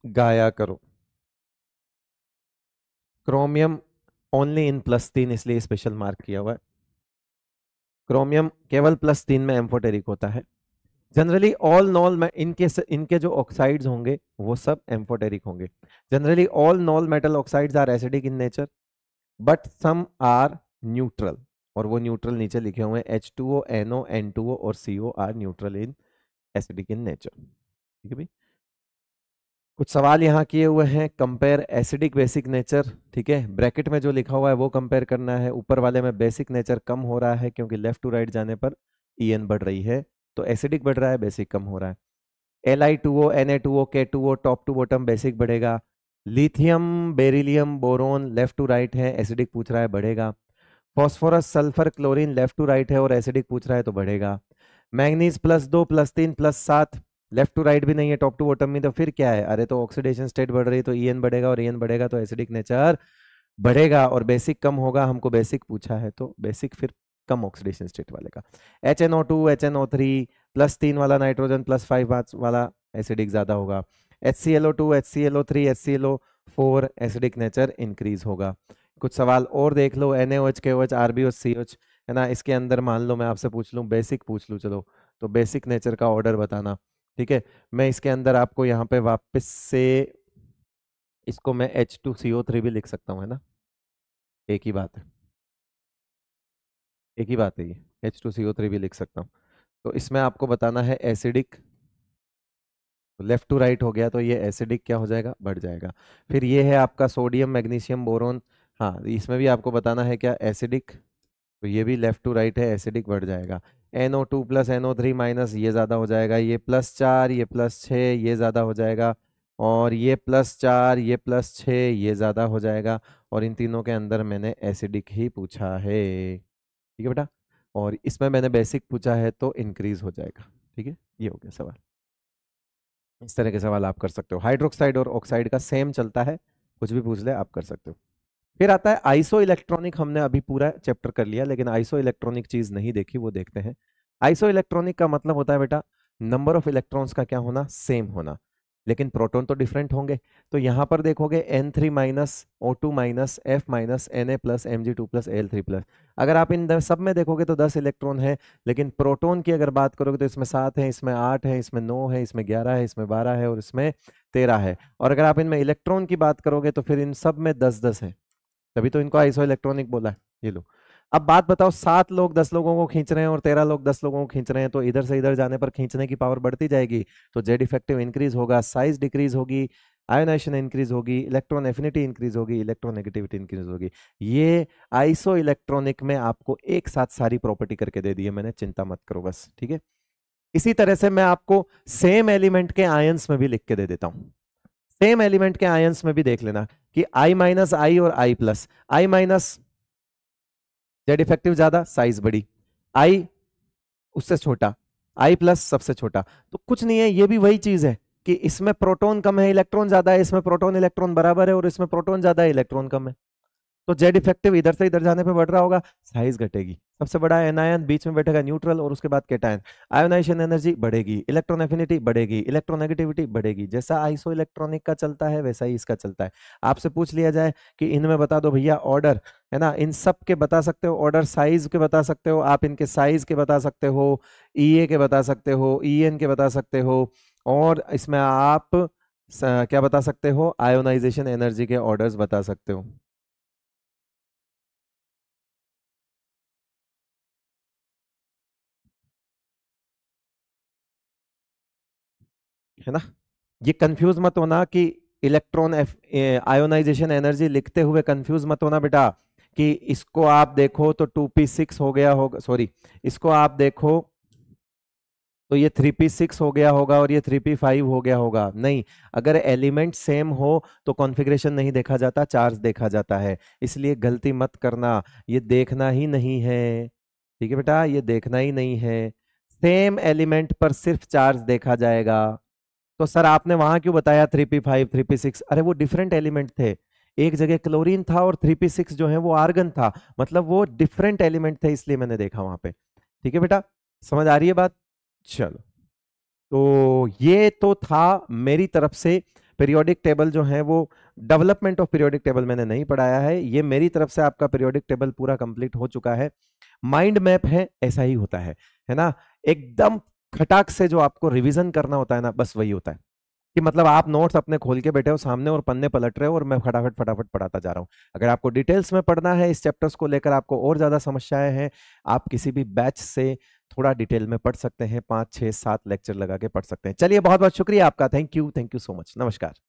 गाया करो। क्रोमियम ओनली इन +3, इसलिए स्पेशल मार्क किया हुआ है। क्रोमियम केवल +3 में एम्फोटेरिक होता है। जनरली ऑल नॉल इनके जो ऑक्साइड्स होंगे वो सब एम्फोटेरिक होंगे। Generally all non metal oxides are acidic in nature but some are neutral. और वो न्यूट्रल नीचे लिखे हुए हैं, H2O, NO, N2O और CO are neutral in acidic in nature. ठीक है भाई? कुछ सवाल यहाँ किए हुए हैं, कंपेयर एसिडिक बेसिक नेचर। ठीक है, ब्रैकेट में जो लिखा हुआ है वो कंपेयर करना है। ऊपर वाले में बेसिक नेचर कम हो रहा है क्योंकि लेफ्ट टू राइट जाने पर EN बढ़ रही है, तो एसिडिक बढ़ रहा है, बेसिक कम हो रहा है। Li2O, Na2O, K2O top to bottom basic बढ़ेगा। Lithium, beryllium, boron left to right है, एसिडिक पूछ रहा है, बढ़ेगा। Phosphorus, sulphur, chlorine left to right है और एसिडिक पूछ रहा है तो बढ़ेगा। मैग्नीज +2 +3 +7 लेफ्ट टू राइट भी नहीं है टॉप टू बॉटम में, तो फिर क्या है? अरे तो ऑक्सीडेशन स्टेट बढ़ रही है तो EN बढ़ेगा, और EN बढ़ेगा तो एसिडिक नेचर बढ़ेगा। और बेसिक कम होगा, हमको बेसिक पूछा है तो बेसिक फिर कम ऑक्सीडेशन स्टेट वाले का। HNO2, HNO3 +3 वाला नाइट्रोजन +5 वाला एसिडिक ज्यादा होगा। HClO2, HClO3, HClO4 acidic nature increase होगा। कुछ सवाल और देख लो, NaOH, KOH, RbOH, COH, है ना? इसके अंदर मान लो मैं आपसे पूछ लूँ, बेसिक पूछ लूँ, चलो तो बेसिक नेचर का ऑर्डर बताना। ठीक है, मैं इसके अंदर आपको यहाँ पे वापस से इसको मैं H2CO3 भी लिख सकता हूँ, है ना? एक ही बात है, एक ही बात है, ये H2CO3 भी लिख सकता हूँ। तो इसमें आपको बताना है एसिडिक, लेफ्ट टू राइट हो गया तो ये एसिडिक क्या हो जाएगा? बढ़ जाएगा। फिर ये है आपका सोडियम, मैग्नीशियम, बोरोन, हाँ इसमें भी आपको बताना है क्या? एसिडिक। तो ये भी लेफ्ट टू राइट है, एसिडिक बढ़ जाएगा। NO2 + NO3 माइनस, ये ज़्यादा हो जाएगा। ये +4, ये +6, ये ज़्यादा हो जाएगा। और ये +4, ये +6, ये ज़्यादा हो जाएगा। और इन तीनों के अंदर मैंने एसिडिक ही पूछा है। ठीक है बेटा? और इसमें मैंने बेसिक पूछा है तो इंक्रीज हो जाएगा। ठीक है, ये हो गया सवाल। इस तरह के सवाल आप कर सकते हो। हाइड्रोक्साइड और ऑक्साइड का सेम चलता है, कुछ भी पूछ ले आप कर सकते हो। फिर आता है आइसो इलेक्ट्रॉनिक। हमने अभी पूरा चैप्टर कर लिया, लेकिन आइसो इलेक्ट्रॉनिक चीज नहीं देखी, वो देखते हैं। आइसो इलेक्ट्रॉनिक का मतलब होता है बेटा, नंबर ऑफ इलेक्ट्रॉन्स का क्या होना? सेम होना, लेकिन प्रोटॉन तो डिफरेंट होंगे। तो यहां पर देखोगे N3 minus, O2 minus, F minus, Na plus, Mg2 plus, Al3 plus. अगर आप इन सब में देखोगे तो 10 इलेक्ट्रॉन है, लेकिन प्रोटॉन की अगर बात करोगे तो इसमें 7 है, इसमें 8 है, इसमें 9 है, इसमें 11 है, इसमें 12 है और इसमें 13 है। और अगर आप इनमें इलेक्ट्रॉन की बात करोगे तो फिर इन सब में 10-10 है, तभी तो इनको आइसो इलेक्ट्रॉनिक बोला है। ये लो, अब बात बताओ, 7 लोग 10 लोगों को खींच रहे हैं और 13 लोग 10 लोगों को खींच रहे हैं, तो इधर से इधर जाने पर खींचने की पावर बढ़ती जाएगी, तो जेड इफेक्टिव इंक्रीज होगा, साइज डिक्रीज होगी, आयोनाइजेशन इंक्रीज होगी, इलेक्ट्रॉन एफिनिटी इंक्रीज होगी, इलेक्ट्रॉन नेगेटिविटी इंक्रीज होगी। ये आइसो इलेक्ट्रॉनिक में आपको एक साथ सारी प्रॉपर्टी करके दे दी है मैंने, चिंता मत करो बस। ठीक है, इसी तरह से मैं आपको सेम एलिमेंट के आयंस में भी लिख के दे देता हूं। सेम एलिमेंट के आयंस में भी देख लेना कि I माइनस आई और I plus. I minus Z effective ज्यादा, साइज बड़ी, I उससे छोटा, I प्लस सबसे छोटा। तो कुछ नहीं है, ये भी वही चीज है कि इसमें प्रोटॉन कम है, इलेक्ट्रॉन ज्यादा है, इसमें प्रोटॉन इलेक्ट्रॉन बराबर है, और इसमें प्रोटॉन ज्यादा है, इलेक्ट्रॉन कम है। तो जेड इफेक्टिव इधर से इधर जाने पे बढ़ रहा होगा, साइज घटेगी। सबसे बड़ा एनायन, बीच में बैठेगा न्यूट्रल, और उसके बाद केटायन। आयोनाइजेशन एनर्जी बढ़ेगी, इलेक्ट्रॉन एफिनिटी बढ़ेगी, इलेक्ट्रोनेगेटिविटी बढ़ेगी। जैसा आइसो इलेक्ट्रॉनिक का चलता है वैसा ही इसका चलता है। आपसे पूछ लिया जाए कि इनमें बता दो भैया ऑर्डर, है ना, इन सब के बता सकते हो ऑर्डर, साइज के बता सकते हो आप, इनके साइज के बता सकते हो, ईए के बता सकते हो, ईएन के बता सकते हो, और इसमें आप क्या बता सकते हो, आयोनाइजेशन एनर्जी के ऑर्डर्स बता सकते हो। है ना, ये कंफ्यूज मत होना कि इलेक्ट्रॉन आयोनाइजेशन एनर्जी लिखते हुए कंफ्यूज मत होना बेटा, कि इसको आप देखो तो 2p6 हो गया होगा, सॉरी, इसको आप देखो तो ये 3p6 हो गया होगा और ये 3p5 हो गया होगा। नहीं, अगर एलिमेंट सेम हो तो कॉन्फ़िगरेशन नहीं देखा जाता, चार्ज देखा जाता है। इसलिए गलती मत करना, ये देखना ही नहीं है। ठीक है बेटा, ये देखना ही नहीं है, सेम एलिमेंट पर सिर्फ चार्ज देखा जाएगा। तो सर आपने वहां क्यों बताया 3p5 3p6? अरे वो डिफरेंट एलिमेंट थे, एक जगह क्लोरीन था और 3p6 जो है वो आर्गन था, मतलब वो डिफरेंट एलिमेंट थे, इसलिए मैंने देखा वहां पे। ठीक है बेटा, समझ आ रही है बात? चलो, तो ये तो था मेरी तरफ से। पीरियोडिक टेबल जो है वो, डेवलपमेंट ऑफ पीरियोडिक टेबल मैंने नहीं पढ़ाया है, ये मेरी तरफ से आपका पीरियोडिक टेबल पूरा कंप्लीट हो चुका है। माइंड मैप है, ऐसा ही होता है ना, एकदम खटाक से जो आपको रिवीजन करना होता है ना, बस वही होता है कि मतलब आप नोट्स अपने खोल के बैठे हो सामने और पन्ने पलट रहे हो और मैं फटाफट फटाफट पढ़ाता जा रहा हूँ। अगर आपको डिटेल्स में पढ़ना है इस चैप्टर्स को लेकर, आपको और ज्यादा समस्याएं हैं, आप किसी भी बैच से थोड़ा डिटेल में पढ़ सकते हैं, 5 6 7 लेक्चर लगा के पढ़ सकते हैं। चलिए, बहुत बहुत शुक्रिया आपका, थैंक यू सो मच, नमस्कार।